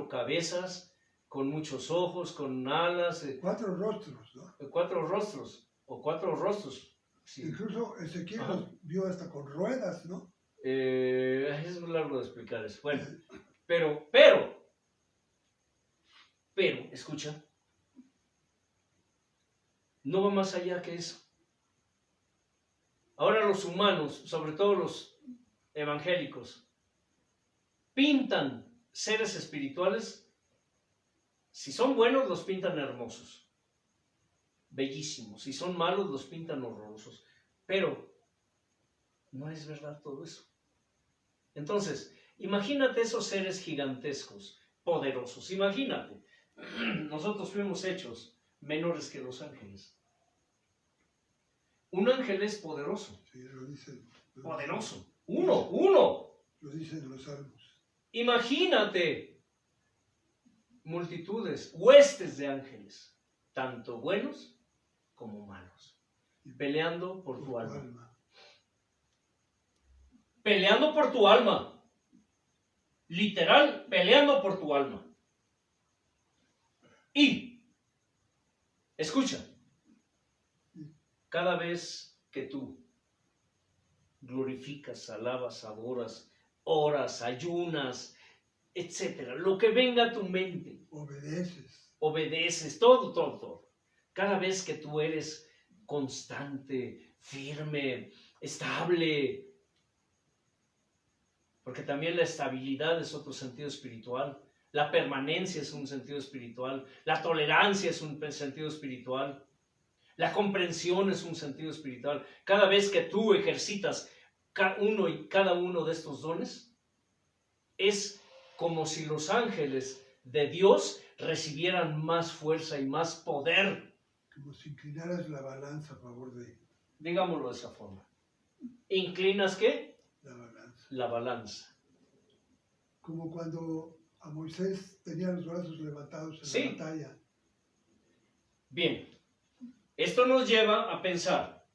cabezas, con muchos ojos, con alas. 4 rostros, ¿no? 4 rostros, o 4 rostros. Sí. Incluso Ezequiel los vio hasta con ruedas, ¿no? Es muy largo de explicar eso. Bueno, pero, escucha, no va más allá que eso. Ahora los humanos, sobre todo los evangélicos, pintan seres espirituales. Si son buenos, los pintan hermosos, bellísimos. Si son malos, los pintan horrorosos. Pero no es verdad todo eso. Entonces, imagínate esos seres gigantescos, poderosos. Imagínate, nosotros fuimos hechos menores que los ángeles. Un ángel es poderoso. Sí, lo dice. Poderoso. Uno. Lo dicen los salmos. Imagínate multitudes, huestes de ángeles, tanto buenos como malos, peleando por tu alma. Peleando por tu alma. Literal, peleando por tu alma. Y, escucha, cada vez que tú glorificas, alabas, adoras, oras, ayunas, etcétera, lo que venga a tu mente, obedeces, todo. Cada vez que tú eres constante, firme, estable, porque también la estabilidad es otro sentido espiritual, la permanencia es un sentido espiritual, la tolerancia es un sentido espiritual, la comprensión es un sentido espiritual. Cada vez que tú ejercitas cada uno de estos dones, es como si los ángeles de Dios recibieran más fuerza y más poder. Como si inclinaras la balanza a favor de... Digámoslo de esa forma. ¿Inclinas qué? La balanza. La balanza. Como cuando a Moisés tenía los brazos levantados en la batalla. Bien. Esto nos lleva a pensar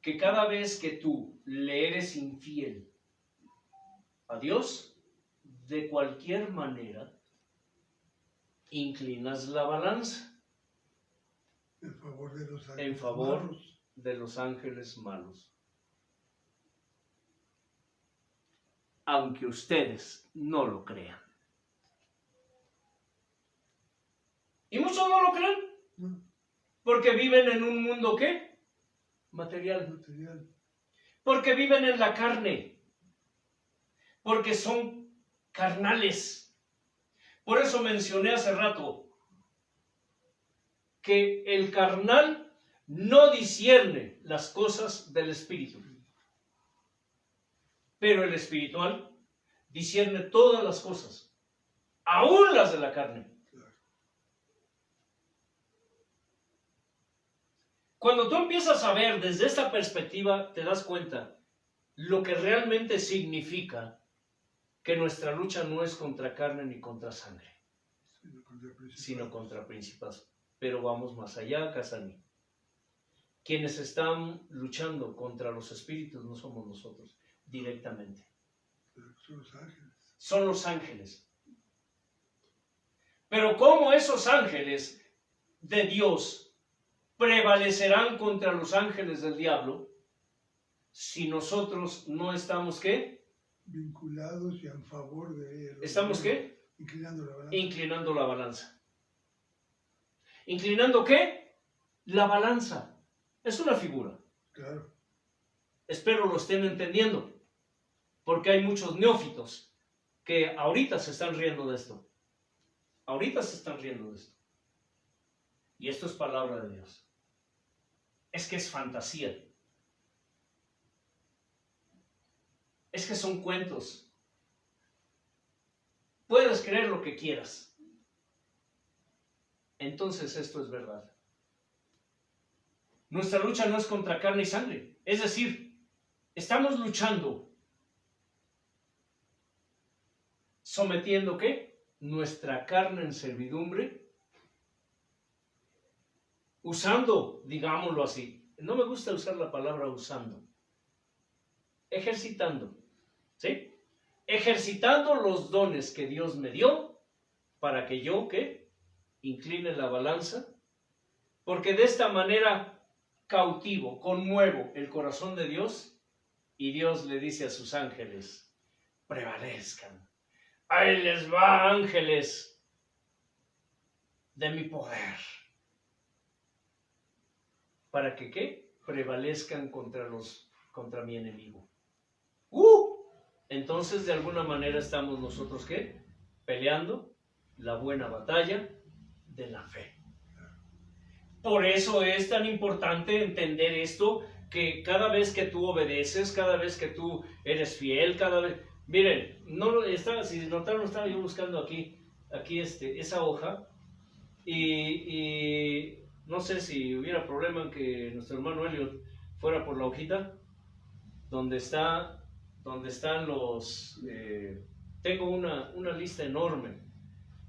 que cada vez que tú le eres infiel a Dios, de cualquier manera, inclinas la balanza en favor de los ángeles, en favor de los ángeles malos. Aunque ustedes no lo crean. Y muchos no lo creen. No. Porque viven en un mundo, ¿qué? Material. Porque viven en la carne. Porque son carnales. Por eso mencioné hace rato que el carnal no discierne las cosas del espíritu. Pero el espiritual discierne todas las cosas, aún las de la carne. Cuando tú empiezas a ver desde esta perspectiva, te das cuenta lo que realmente significa que nuestra lucha no es contra carne ni contra sangre, sino contra principados. Pero vamos más allá, Casani. Quienes están luchando contra los espíritus no somos nosotros, directamente. Son los ángeles. Son los ángeles. Pero ¿cómo esos ángeles de Dios prevalecerán contra los ángeles del diablo si nosotros no estamos, ¿qué? Vinculados y en favor de ellos. ¿Estamos qué? Inclinando la balanza. Inclinando la balanza. ¿Inclinando qué? La balanza. Es una figura. Claro. Espero lo estén entendiendo, porque hay muchos neófitos que ahorita se están riendo de esto. Ahorita se están riendo de esto. Y esto es palabra de Dios. Es que es fantasía. Es que son cuentos. Puedes creer lo que quieras. Entonces esto es verdad. Nuestra lucha no es contra carne y sangre. Es decir, estamos luchando sometiendo ¿qué? Nuestra carne en servidumbre, usando, digámoslo así, no me gusta usar la palabra usando, ejercitando, ¿sí? Ejercitando los dones que Dios me dio para que yo, ¿qué? Incline la balanza, porque de esta manera cautivo, conmuevo el corazón de Dios y Dios le dice a sus ángeles, prevalezcan. Ahí les va, ángeles de mi poder. ¿Para que qué? Prevalezcan contra mi enemigo. Entonces, de alguna manera estamos nosotros, ¿qué? Peleando la buena batalla de la fe. Por eso es tan importante entender esto, que cada vez que tú obedeces, cada vez que tú eres fiel, cada vez... Miren, si notaron, estaba yo buscando aquí esa hoja y no sé si hubiera problema en que nuestro hermano Elliot fuera por la hojita donde está donde están los... tengo una lista enorme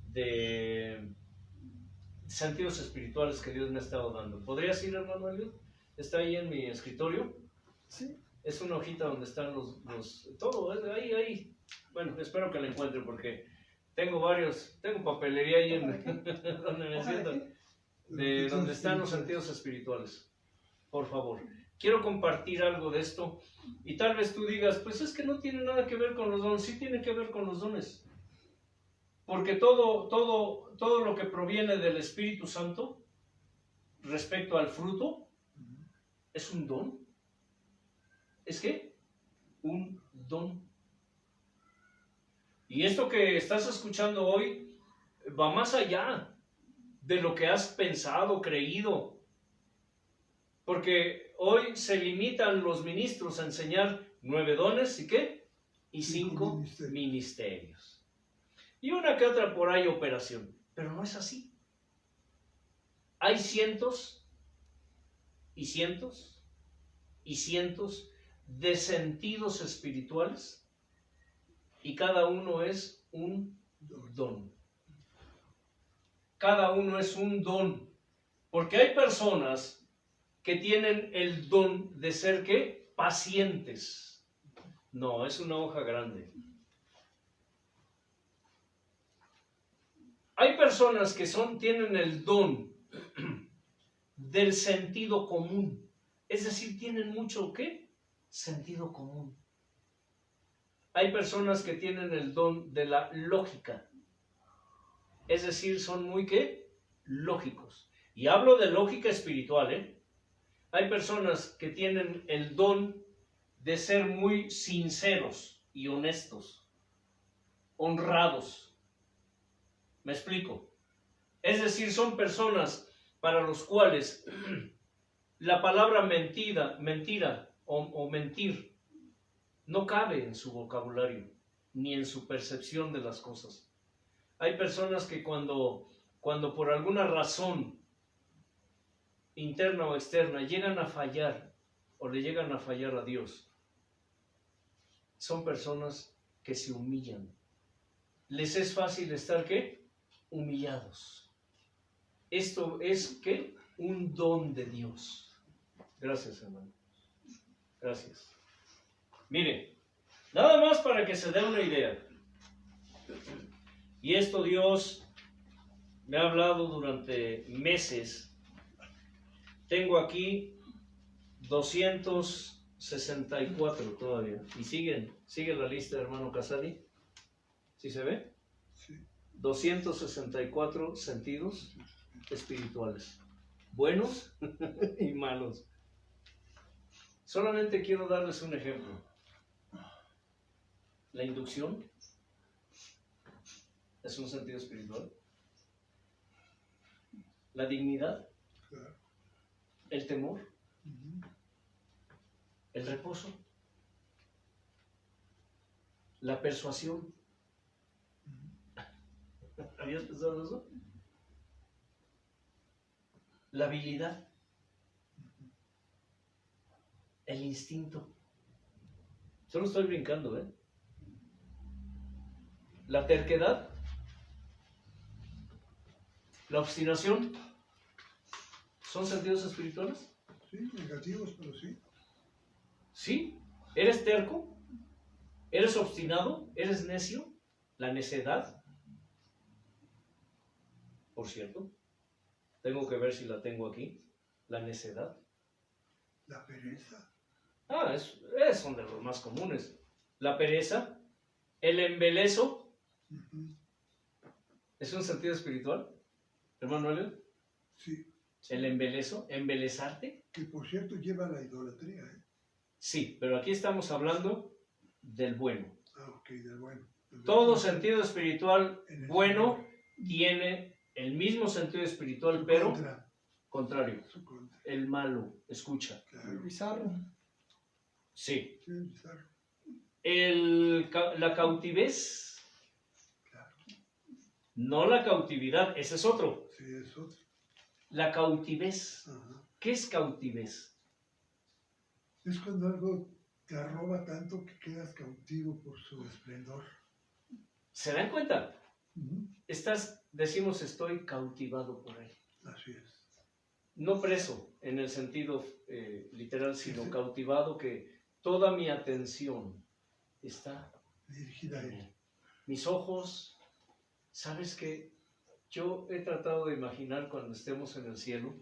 de sentidos espirituales que Dios me ha estado dando. ¿Podrías ir, hermano Eliud? Está ahí en mi escritorio. Sí. Es una hojita donde están todo, ahí. Bueno, espero que la encuentre porque tengo papelería ahí donde me siento, de donde están los sentidos espirituales. Por favor, quiero compartir algo de esto y tal vez tú digas, pues es que no tiene nada que ver con los dones. Sí tiene que ver con los dones, porque todo lo que proviene del Espíritu Santo respecto al fruto es un don. ¿Es qué? Un don. Y esto que estás escuchando hoy va más allá de lo que has pensado, creído. Porque hoy se limitan los ministros a enseñar 9 dones y ¿qué? Y 5 ministerios. Y una que otra por ahí operación. Pero no es así. Hay cientos y cientos y cientos de sentidos espirituales y cada uno es un don. Cada uno es un don. Porque hay personas que tienen el don de ser ¿qué? Pacientes. No, es una hoja grande. Hay personas que tienen el don del sentido común. Es decir, tienen mucho ¿qué? Sentido común. Hay personas que tienen el don de la lógica. Es decir, son muy ¿qué? Lógicos. Y hablo de lógica espiritual, ¿eh? Hay personas que tienen el don de ser muy sinceros y honestos, honrados. ¿Me explico? Es decir, son personas para los cuales la palabra mentira o mentir no cabe en su vocabulario ni en su percepción de las cosas. Hay personas que cuando por alguna razón interna o externa llegan a fallar o le llegan a fallar a Dios, son personas que se humillan. Les es fácil estar ¿qué? Humillados. Esto es ¿qué? Un don de Dios. Gracias, hermano. Gracias. Mire, nada más para que se dé una idea. Y esto Dios me ha hablado durante meses. Tengo aquí 264 todavía. Y sigue la lista, hermano Casali. ¿Sí se ve? Sí. 264 sentidos espirituales. Buenos y malos. Solamente quiero darles un ejemplo. La inducción es un sentido espiritual. La dignidad, Claro. el temor, Ujú. el reposo, la persuasión. ¿Habías pensado en eso? La habilidad, el instinto. Solo estoy brincando, ¿eh? La terquedad, la obstinación, ¿son sentidos espirituales? Sí, negativos, pero sí. ¿Sí? ¿Eres terco? ¿Eres obstinado? ¿Eres necio? La necedad, por cierto, tengo que ver si la tengo aquí. La necedad. La pereza. Son de los más comunes. La pereza, el embelezo, Ujú. ¿es un sentido espiritual? Hermano Elliot, Sí. el embelezo, embelezarte. Que por cierto lleva a la idolatría, ¿eh? Sí, pero aquí estamos hablando del bueno. Ah, ok, del bueno. Todo sentido espiritual En el bueno Señor. tiene el mismo sentido espiritual, Su pero contra, contrario. su contra. El malo, escucha. El Claro. bizarro. Sí. Sí, es bizarro. La cautivez, Claro. no la cautividad, ese es otro. Sí, es otro. La cautivez. Ajá. ¿Qué es cautivez? Es cuando algo te arroba tanto que quedas cautivo por su esplendor. ¿Se dan cuenta? Ujú. Decimos, estoy cautivado por él. Así es. No preso en el sentido literal, sino Sí. cautivado, que toda mi atención está Dirigida a en él. él. Mis ojos, ¿sabes qué? Yo he tratado de imaginar cuando estemos en el cielo.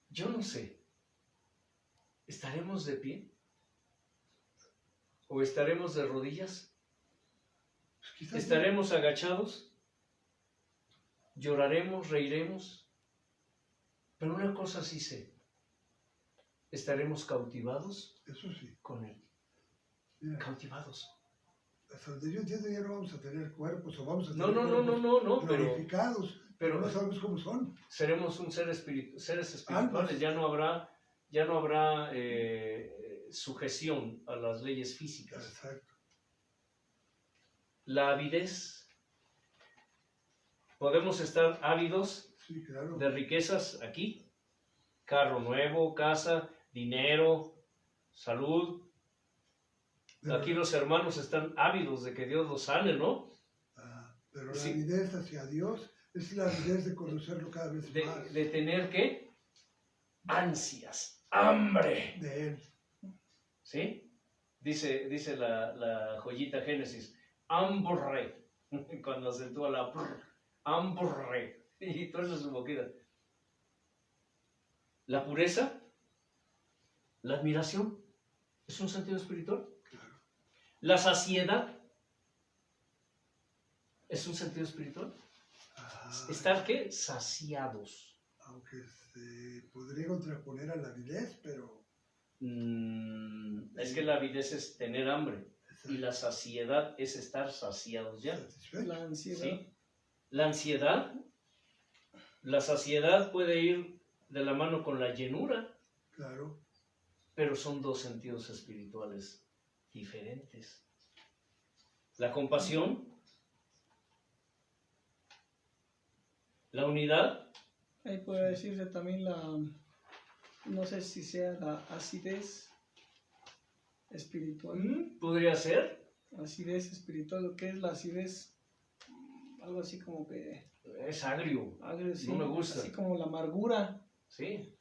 Yo no sé, ¿estaremos de pie? ¿O estaremos de rodillas? Pues quizás ¿Estaremos agachados? ¿Lloraremos? ¿Reiremos? Pero una cosa sí sé, estaremos cautivados eso sí. con él. Mira, Cautivados. hasta donde yo entiendo ya no vamos a tener cuerpos o vamos a No, tener no, no, no, cuerpos no, no, pero glorificados, pero no sabemos cómo son. seremos un seres espirituales, Almas. ya no habrá sujeción a las leyes físicas. Exacto. La avidez, podemos estar ávidos Sí, claro. de riquezas aquí, carro nuevo, casa, dinero, salud. Pero, Aquí los hermanos están ávidos de que Dios los sane, ¿no? pero la Sí. avidez hacia Dios es la avidez de conocerlo cada vez más. De tener, ¿qué? Ansias, hambre. De Él. ¿Sí? Dice la joyita Génesis, hambre, cuando acentúa la prr, hambre, y todo eso es su boquita. La pureza, la admiración, es un sentido espiritual. Claro. La saciedad, es un sentido espiritual. ¿Estar qué? Saciados. Aunque se podría contraponer a la avidez, pero Es que la avidez es tener hambre y la saciedad es estar saciados ya. satisfecho. La ansiedad. ¿Sí? La ansiedad, la saciedad puede ir de la mano con la llenura, Claro. pero son dos sentidos espirituales diferentes. La compasión, la unidad, Ahí puede decirse también no sé si sea la acidez espiritual. podría ser, Acidez espiritual, ¿lo que es la acidez? Algo así como que es agrio, agrio, así, no me gusta. así como la amargura. ¿sí?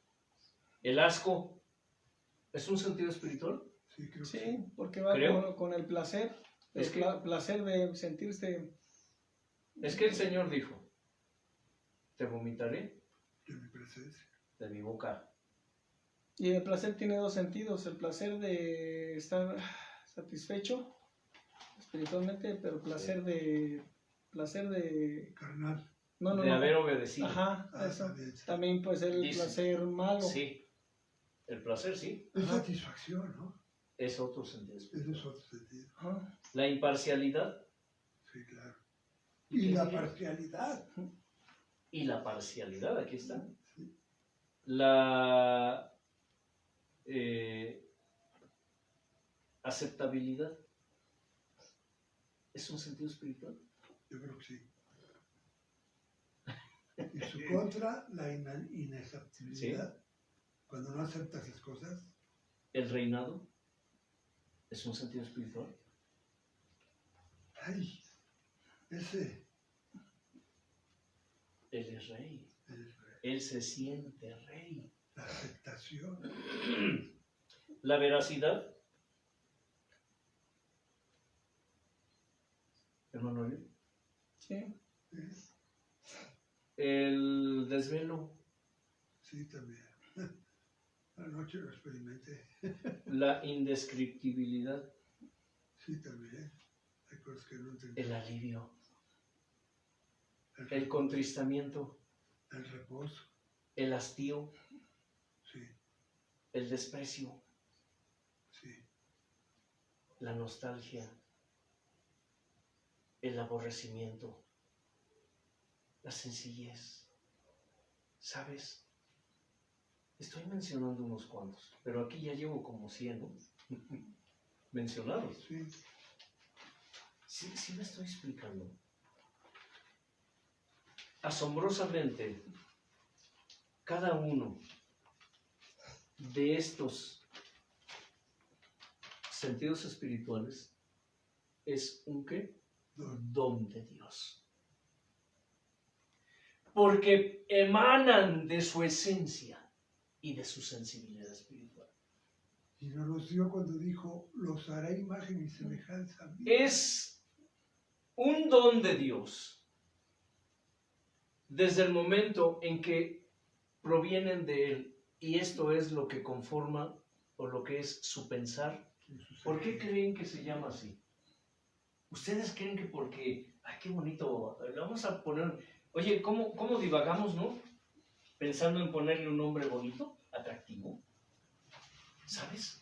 El asco, ¿es un sentido espiritual? Sí, creo que Sí, sí. porque va Creo. con el placer, Es que- placer de sentirse. Es que el Señor dijo, te vomitaré De mi presencia. de mi boca. Y el placer tiene dos sentidos, el placer de estar satisfecho espiritualmente, pero placer de Carnal. no, de no. haber obedecido. Ajá, Ah, eso. también. También puede ser el Dice- placer malo. Sí, el placer sí, Es Ajá. satisfacción, ¿no? es otro sentido Ese espiritual. es otro sentido. Ajá. La imparcialidad Sí, claro. Y la parcialidad. y la parcialidad, aquí está. Sí. La aceptabilidad es un sentido espiritual. Yo creo que sí. Y su contra, la inaceptabilidad. Cuando no aceptas las cosas, El reinado es un sentido espiritual. ay, ese Él es rey. es Él se siente rey. la aceptación. La veracidad. Hermano Ariel. Sí. ¿Eh? El desvelo. Sí, también. Anoche lo experimenté. La indescriptibilidad. Sí, también. Hay cosas que no entendí. El alivio. El El contristamiento. el reposo. El hastío. Sí, El desprecio. sí. La nostalgia. El aborrecimiento. La sencillez. ¿Sabes? Estoy mencionando unos cuantos, pero aquí ya llevo como 100, ¿no? Mencionados. Sí, Sí me estoy explicando. Asombrosamente, cada uno de estos sentidos espirituales es un ¿qué? Don de Dios. Porque emanan de su esencia y de su sensibilidad espiritual. Y nos los dio cuando dijo, los hará imagen y semejanza mía. Es un don de Dios desde el momento en que provienen de Él, y esto es lo que conforma o lo que es su pensar. ¿Por qué creen que se llama así? ¿Ustedes creen que porque, ay, qué bonito, le vamos a poner, oye, ¿cómo divagamos, no? Pensando en ponerle un nombre bonito, atractivo. ¿Sabes?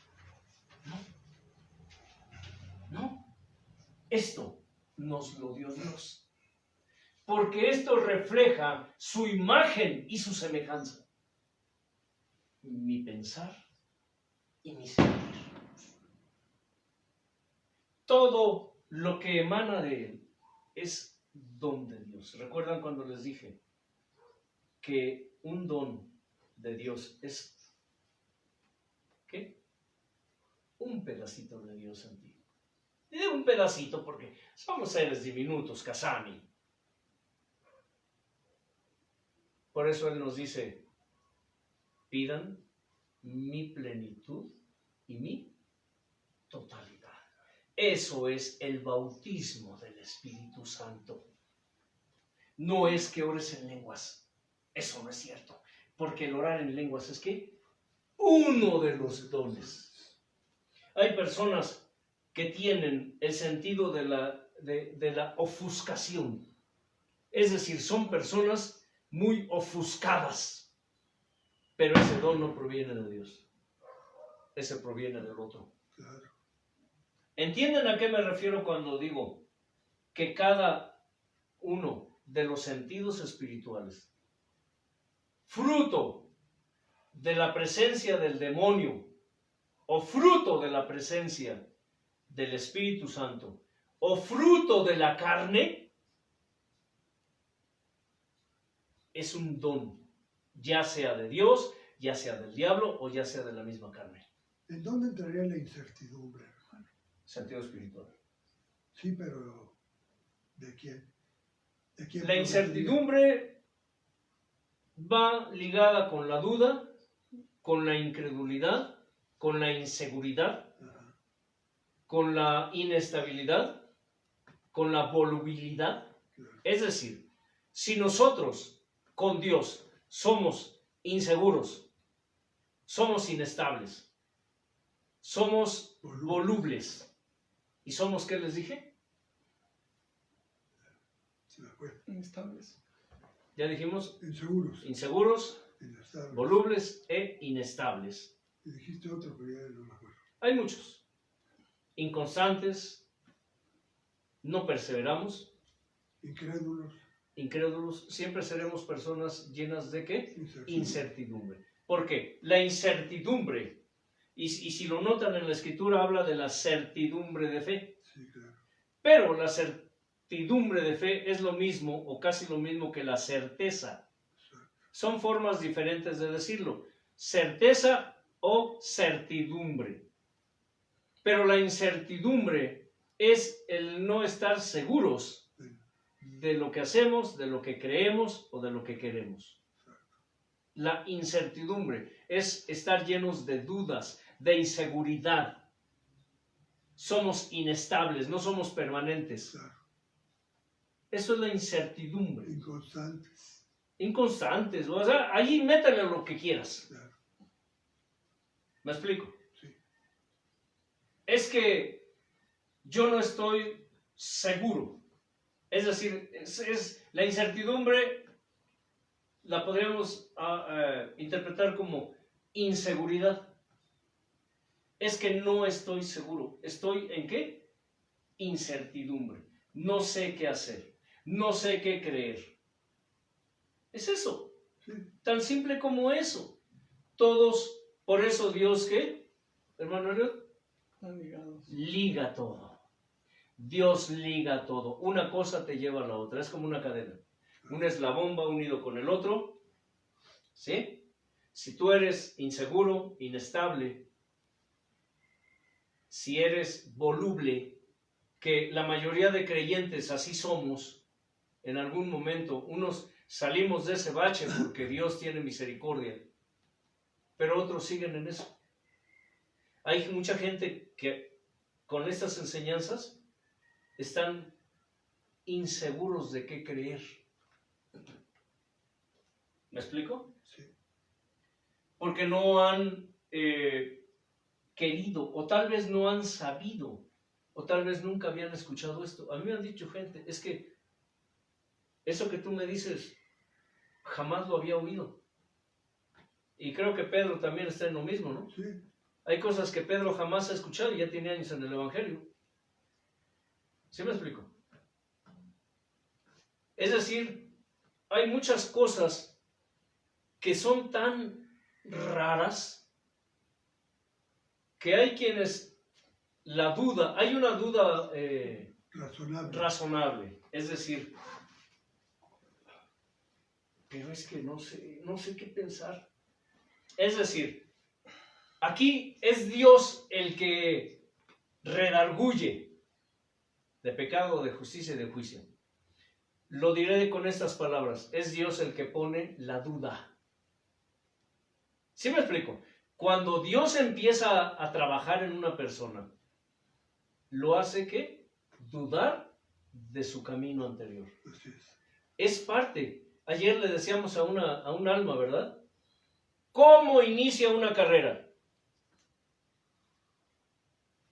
No. Esto nos lo dio Dios. Porque esto refleja su imagen y su semejanza. Mi pensar y mi sentir. Todo lo que emana de Él es don de Dios. ¿Recuerdan cuando les dije que un don de Dios es ¿qué? Un pedacito de Dios en ti. Y de un pedacito porque somos seres diminutos, Kasami. Por eso Él nos dice, pidan mi plenitud y mi totalidad. Eso es el bautismo del Espíritu Santo. No es que ores en lenguas. Eso no es cierto. Porque el orar en lenguas es que uno de los dones. Hay personas que tienen el sentido de la ofuscación. Es decir, son personas muy ofuscadas. Pero ese don no proviene de Dios. Ese proviene del otro. Claro. ¿Entienden a qué me refiero cuando digo que cada uno de los sentidos espirituales, fruto de la presencia del demonio o fruto de la presencia del Espíritu Santo o fruto de la carne, es un don, ya sea de Dios, ya sea del diablo o ya sea de la misma carne? ¿En dónde entraría la incertidumbre, hermano? Sentido espiritual. Sí, pero ¿de quién? ¿De quién La incertidumbre va ligada con la duda, con la incredulidad, con la inseguridad, Ajá. con la inestabilidad, con la volubilidad. Claro. Es decir, si nosotros con Dios somos inseguros, somos inestables, somos volubles y somos, ¿qué les dije? Se me fue. Inestables. Ya dijimos, Inseguros. inseguros, Inestables. volubles e inestables. Y dijiste otro, pero ya no me acuerdo. Hay muchos. Inconstantes, no perseveramos, Incrédulos. incrédulos, siempre seremos personas llenas de ¿qué? Incertidumbre. Incertidumbre. ¿Por qué? La incertidumbre, y si lo notan en la escritura, habla de la certidumbre de fe. Sí, claro. Pero la certidumbre de fe es lo mismo o casi lo mismo que la certeza. Son formas diferentes de decirlo. Certeza o certidumbre. Pero la incertidumbre es el no estar seguros de lo que hacemos, de lo que creemos o de lo que queremos. La incertidumbre es estar llenos de dudas, de inseguridad. Somos inestables, no somos permanentes. Claro. Eso es la incertidumbre. Inconstantes. Inconstantes, o sea, allí métele lo que quieras. Claro. ¿Me explico? Sí. Es que yo no estoy seguro. Es decir, es la incertidumbre la podríamos interpretar como inseguridad. Es que no estoy seguro. ¿Estoy en qué? Incertidumbre. No sé qué hacer. No sé qué creer. Es eso. Sí. Tan simple como eso. Todos, por eso Dios, ¿qué? Hermano Eliot, Están ligados. liga todo. Dios liga todo. Una cosa te lleva a la otra. Es como una cadena. Un eslabón va unido con el otro. ¿Sí? Si tú eres inseguro, inestable, si eres voluble, que la mayoría de creyentes así somos, en algún momento, unos salimos de ese bache porque Dios tiene misericordia, pero otros siguen en eso. Hay mucha gente que con estas enseñanzas están inseguros de qué creer. ¿Me explico? Sí. Porque no han querido, o tal vez no han sabido, o tal vez nunca habían escuchado esto. A mí me han dicho gente, es que eso que tú me dices, jamás lo había oído. Y creo que Pedro también está en lo mismo, ¿no? Sí. Hay cosas que Pedro jamás ha escuchado y ya tiene años en el Evangelio. ¿Sí me explico? Es decir, hay muchas cosas que son tan raras que hay quienes la duda, hay una duda razonable. Es decir, pero es que no sé qué pensar. Es decir, aquí es Dios el que redarguye de pecado, de justicia y de juicio. Lo diré con estas palabras, es Dios el que pone la duda. ¿Sí me explico? Cuando Dios empieza a trabajar en una persona, lo hace ¿qué? Dudar de su camino anterior. Así es. Es parte. Ayer le decíamos a un alma, ¿verdad? ¿Cómo inicia una carrera?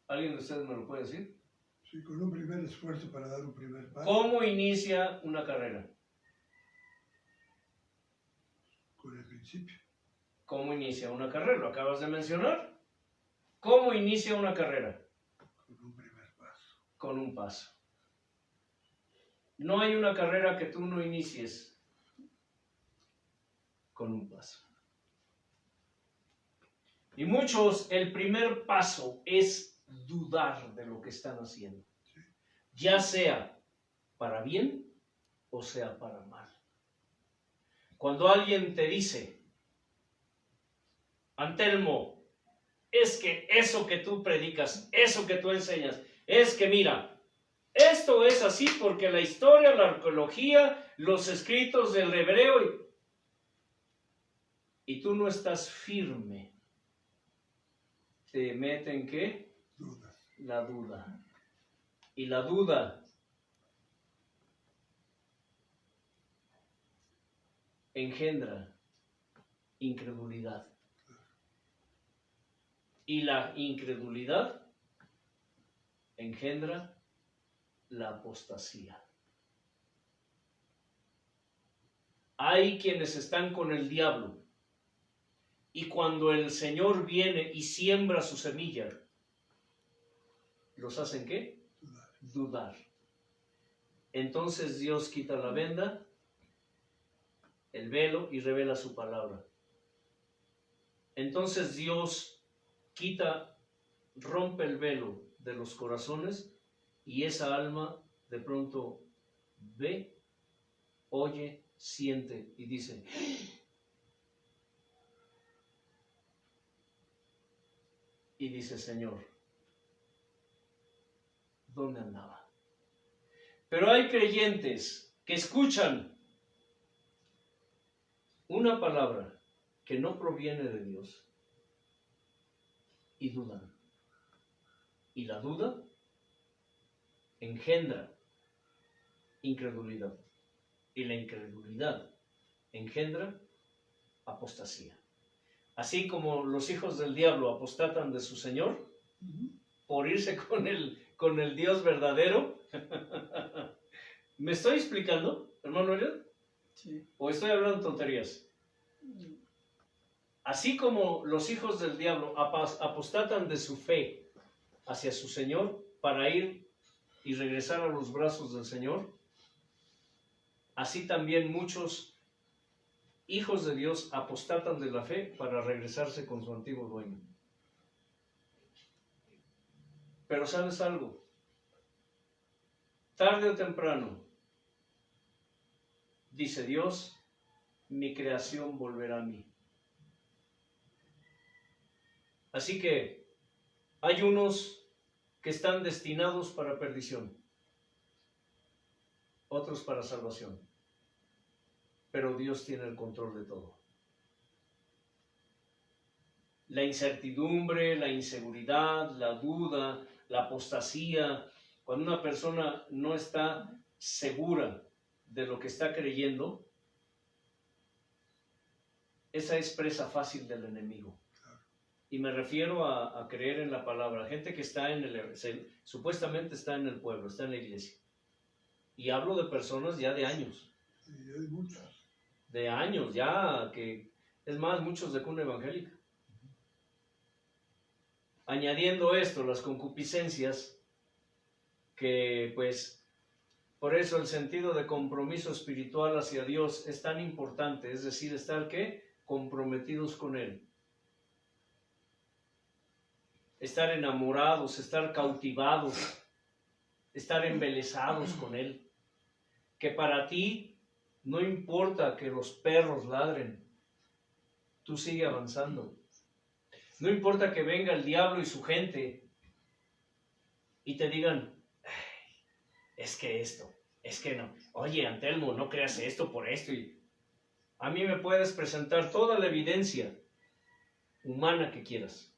¿Alguien de ustedes me lo puede decir? Sí, con un primer esfuerzo para dar un primer paso. ¿Cómo inicia una carrera? Con el principio. ¿Cómo inicia una carrera? ¿Lo acabas de mencionar? ¿Cómo inicia una carrera? Con un primer paso. Con un paso. No hay una carrera que tú no inicies con un paso. Y muchos, el primer paso es dudar de lo que están haciendo. Ya sea para bien o sea para mal. Cuando alguien te dice, Antelmo, es que eso que tú predicas, eso que tú enseñas, es que mira, esto es así porque la historia, la arqueología, los escritos del hebreo, y tú no estás firme, te meten ¿qué? Dudas. La duda. Y la duda engendra incredulidad. Y la incredulidad engendra la apostasía. Hay quienes están con el diablo y cuando el Señor viene y siembra su semilla, ¿los hacen qué? Dudar. Entonces Dios quita la venda, el velo y revela su palabra. Entonces Dios rompe el velo de los corazones y esa alma de pronto ve, oye, siente y dice, Señor, ¿dónde andaba? Pero hay creyentes que escuchan una palabra que no proviene de Dios y dudan. Y la duda engendra incredulidad. Y la incredulidad engendra apostasía. Así como los hijos del diablo apostatan de su Señor por irse con el Dios verdadero. ¿Me estoy explicando, hermano Eliot? Sí. ¿O estoy hablando tonterías? Así como los hijos del diablo apostatan de su fe hacia su Señor para ir y regresar a los brazos del Señor, así también muchos hijos de Dios apostatan de la fe para regresarse con su antiguo dueño. Pero ¿sabes algo? Tarde o temprano, dice Dios, mi creación volverá a mí. Así que hay unos que están destinados para perdición, otros para salvación. Pero Dios tiene el control de todo. La incertidumbre, la inseguridad, la duda, la apostasía, cuando una persona no está segura de lo que está creyendo, esa es presa fácil del enemigo. Y me refiero a creer en la palabra. Gente que está supuestamente está en el pueblo, está en la iglesia. Y hablo de personas ya de años. Sí, hay muchos. De años ya, que es más, muchos de cuna evangélica. Añadiendo esto, las concupiscencias, que pues, por eso el sentido de compromiso espiritual hacia Dios es tan importante, es decir, estar, ¿qué? Comprometidos con Él. Estar enamorados, estar cautivados, estar embelesados con Él. Que para ti no importa que los perros ladren, tú sigue avanzando. No importa que venga el diablo y su gente y te digan, es que esto, es que no. Oye, Antelmo, no creas esto por esto. Y a mí me puedes presentar toda la evidencia humana que quieras.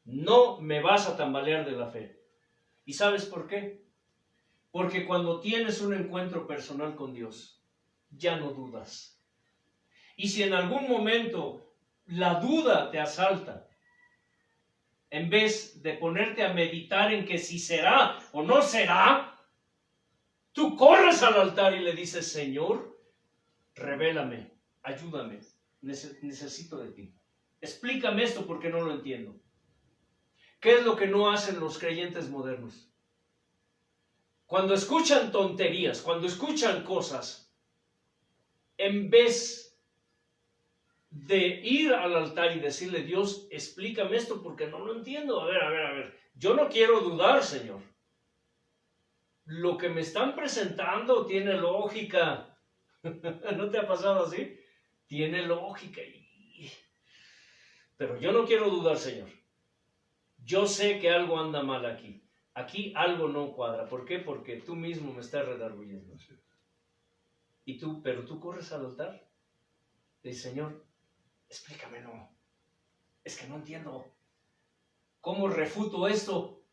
No me vas a tambalear de la fe. ¿Y sabes por qué? Porque cuando tienes un encuentro personal con Dios, ya no dudas. Y si en algún momento la duda te asalta, en vez de ponerte a meditar en que si será o no será, tú corres al altar y le dices, Señor, revélame, ayúdame, necesito de ti. Explícame esto porque no lo entiendo. ¿Qué es lo que no hacen los creyentes modernos? Cuando escuchan tonterías, cuando escuchan cosas, en vez de ir al altar y decirle, Dios, explícame esto porque no lo entiendo. A ver. Yo no quiero dudar, Señor. Lo que me están presentando tiene lógica. ¿No te ha pasado así? Tiene lógica. Pero yo no quiero dudar, Señor. Yo sé que algo anda mal aquí. Aquí algo no cuadra. ¿Por qué? Porque tú mismo me estás redarguyendo. Pero tú corres al altar. Y dices, Señor, explícame, no. Es que no entiendo. ¿Cómo refuto esto?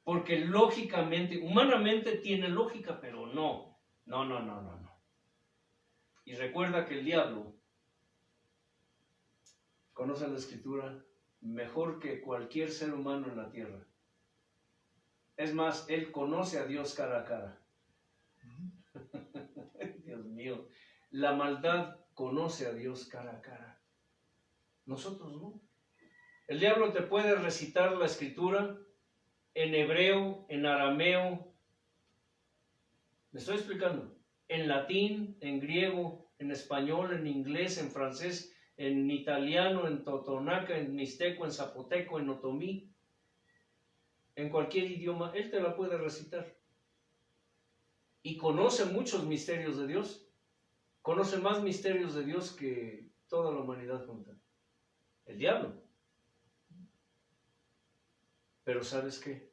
Porque lógicamente, humanamente tiene lógica, pero no. No. Y recuerda que el diablo conoce la Escritura mejor que cualquier ser humano en la tierra. Es más, él conoce a Dios cara a cara. Dios mío, la maldad conoce a Dios cara a cara. Nosotros no. El diablo te puede recitar la Escritura en hebreo, en arameo. ¿Me estoy explicando? En latín, en griego, en español, en inglés, en francés, en italiano, en totonaca, en mixteco, en zapoteco, en otomí. En cualquier idioma, él te la puede recitar. Y conoce muchos misterios de Dios. Conoce más misterios de Dios que toda la humanidad junta. El diablo. Pero ¿sabes qué?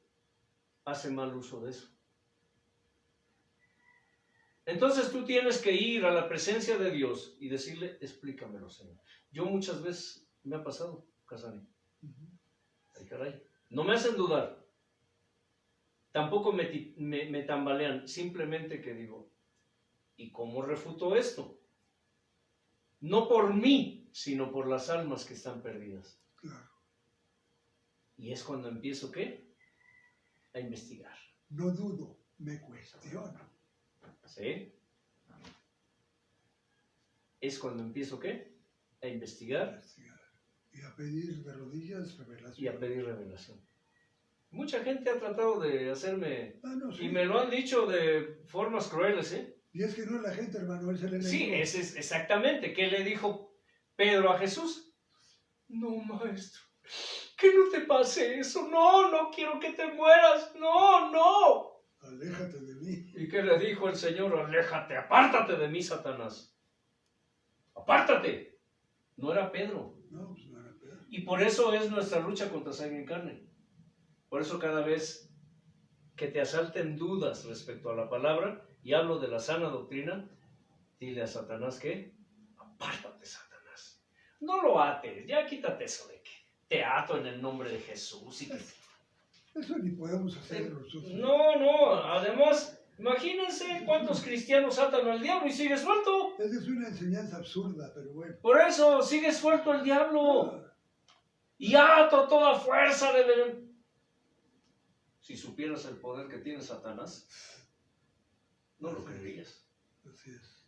Hace mal uso de eso. Entonces tú tienes que ir a la presencia de Dios y decirle, explícamelo, Señor. Yo muchas veces me ha pasado, Casani. Ay, caray. No me hacen dudar. Tampoco me tambalean. Simplemente que digo, ¿y cómo refuto esto? No por mí, sino por las almas que están perdidas. Claro. Y es cuando empiezo, ¿qué? A investigar. No dudo, me cuestiono. ¿Sí? Es cuando empiezo, ¿qué? A investigar. Y a pedir de rodillas revelación. Y a pedir revelación. Mucha gente ha tratado de hacerme... No, sí. Y me lo han dicho de formas crueles, ¿eh? Y es que no es la gente, hermano, es el enemigo. Sí, es exactamente. ¿Qué le dijo Pedro a Jesús? No, maestro, que no te pase eso. No quiero que te mueras. No. Aléjate de mí. ¿Y qué le dijo el Señor? Aléjate, apártate de mí, Satanás. Apártate. No era Pedro. No, pues no era Pedro. Y por eso es nuestra lucha contra sangre y carne. Por eso cada vez que te asalten dudas respecto a la palabra, y hablo de la sana doctrina, dile a Satanás que apártate, Satanás. No lo ates, ya quítate eso de que te ato en el nombre de Jesús. Y que... Eso ni podemos hacer nosotros. No, además, imagínense cuántos cristianos atan al diablo y sigue suelto. Esa es una enseñanza absurda, pero bueno. Por eso sigue suelto el diablo. Y ato toda fuerza del... Si supieras el poder que tiene Satanás, no lo creerías. Así es.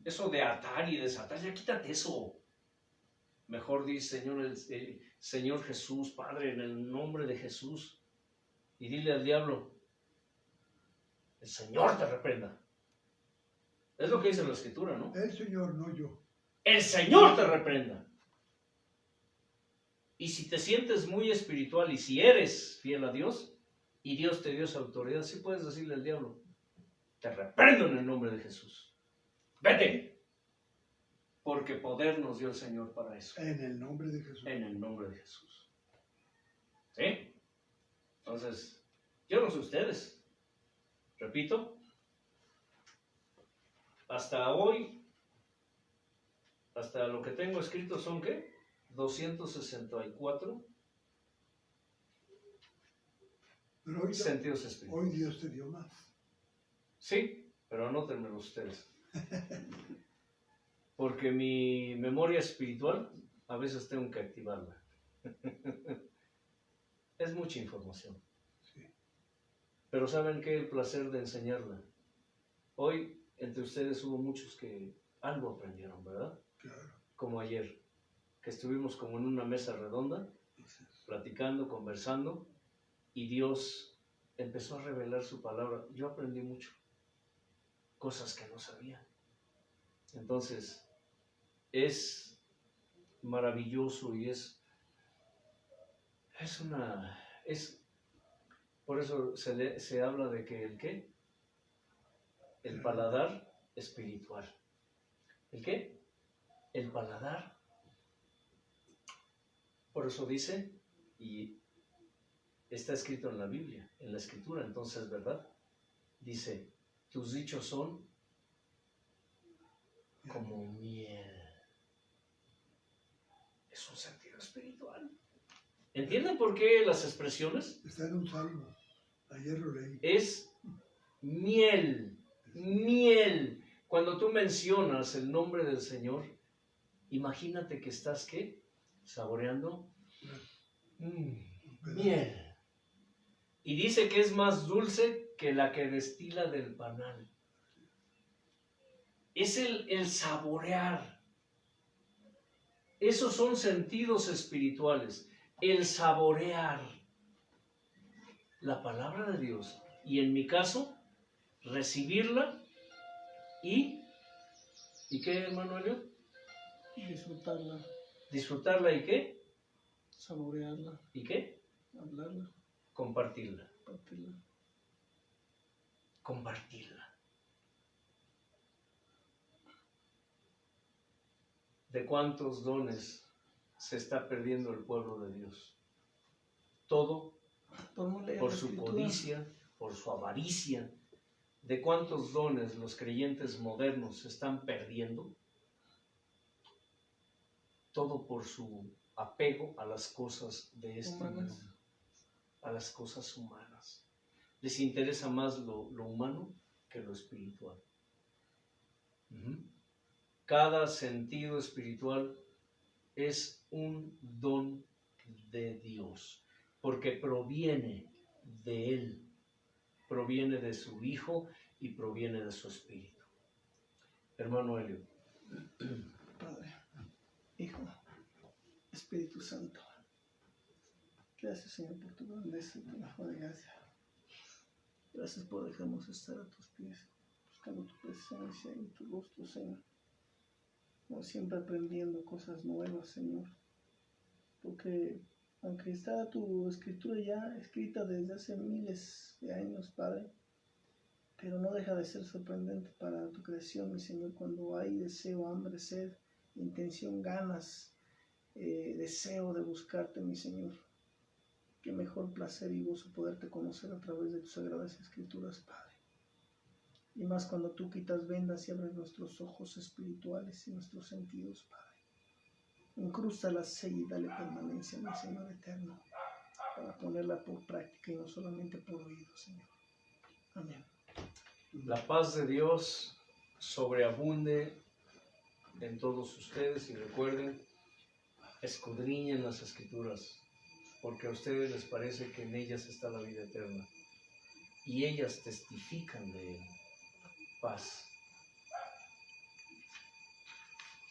Eso de atar y desatar, ya quítate eso. Mejor di, Señor Jesús, Padre, en el nombre de Jesús. Y dile al diablo, el Señor te reprenda. Es lo que dice la Escritura, ¿no? El Señor, no yo. El Señor te reprenda. Y si te sientes muy espiritual y si eres fiel a Dios, y Dios te dio esa autoridad, sí puedes decirle al diablo, te reprendo en el nombre de Jesús. Vete. Porque poder nos dio el Señor para eso. En el nombre de Jesús. En el nombre de Jesús. ¿Sí? Entonces, yo no sé ustedes. Repito, hasta hoy, hasta lo que tengo escrito son, ¿qué? 264 Pero hoy, sentidos hoy espirituales. Dios te dio más. Sí, pero anótenmelo ustedes. Porque mi memoria espiritual a veces tengo que activarla. Es mucha información. Sí. Pero ¿saben qué? El placer de enseñarla. Hoy entre ustedes hubo muchos que algo aprendieron, ¿verdad? Claro. Como ayer, que estuvimos como en una mesa redonda, Así es. platicando, conversando, y Dios empezó a revelar su palabra. Yo aprendí mucho, cosas que no sabía. Entonces, es maravilloso y por eso se habla de que el ¿qué? El paladar espiritual. ¿El qué? El paladar. Por eso dice, y está escrito en la Biblia, en la Escritura, entonces, ¿verdad? Dice, tus dichos son como miel. Es un sentido espiritual. ¿Entienden por qué las expresiones? Está en un salmo. Ayer lo leí. Es miel, miel. Cuando tú mencionas el nombre del Señor, imagínate que estás, ¿qué? Saboreando miel. Y dice que es más dulce que la que destila del panal. Es el saborear. Esos son sentidos espirituales. El saborear la palabra de Dios. Y en mi caso, recibirla ¿y qué, hermano Elio? Disfrutarla, Disfrutarla ¿y qué? saborearla, ¿Y qué? hablarla, Compartirla. partirla. Compartirla. ¿De cuántos dones se está perdiendo el pueblo de Dios? Todo por su codicia, por su avaricia. ¿De cuántos dones los creyentes modernos se están perdiendo? Todo por su apego a las cosas de este mundo, a las cosas humanas. Les interesa más lo humano que lo espiritual. Cada sentido espiritual es un don de Dios, porque proviene de Él, proviene de su Hijo y proviene de su Espíritu. Hermano Elio. Padre, Hijo, Espíritu Santo, gracias, Señor, por tu grandeza y tu mejor gracia. Gracias por dejarnos estar a tus pies, buscando tu presencia y tu gusto, Señor. Como siempre aprendiendo cosas nuevas, Señor. Porque aunque está tu escritura ya escrita desde hace miles de años, Padre, pero no deja de ser sorprendente para tu creación, mi Señor, cuando hay deseo, hambre, sed, intención, ganas deseo de buscarte, mi Señor. Qué mejor placer y gozo poderte conocer a través de tus sagradas escrituras, Padre. Y más cuando tú quitas vendas y abres nuestros ojos espirituales y nuestros sentidos, Padre. Incrusta la sello y dale permanencia, mi Señor eterno, para ponerla por práctica y no solamente por oído, Señor. Amén. La paz de Dios sobreabunde en todos ustedes y recuerden, escudriñen las escrituras, porque a ustedes les parece que en ellas está la vida eterna y ellas testifican de él. Paz.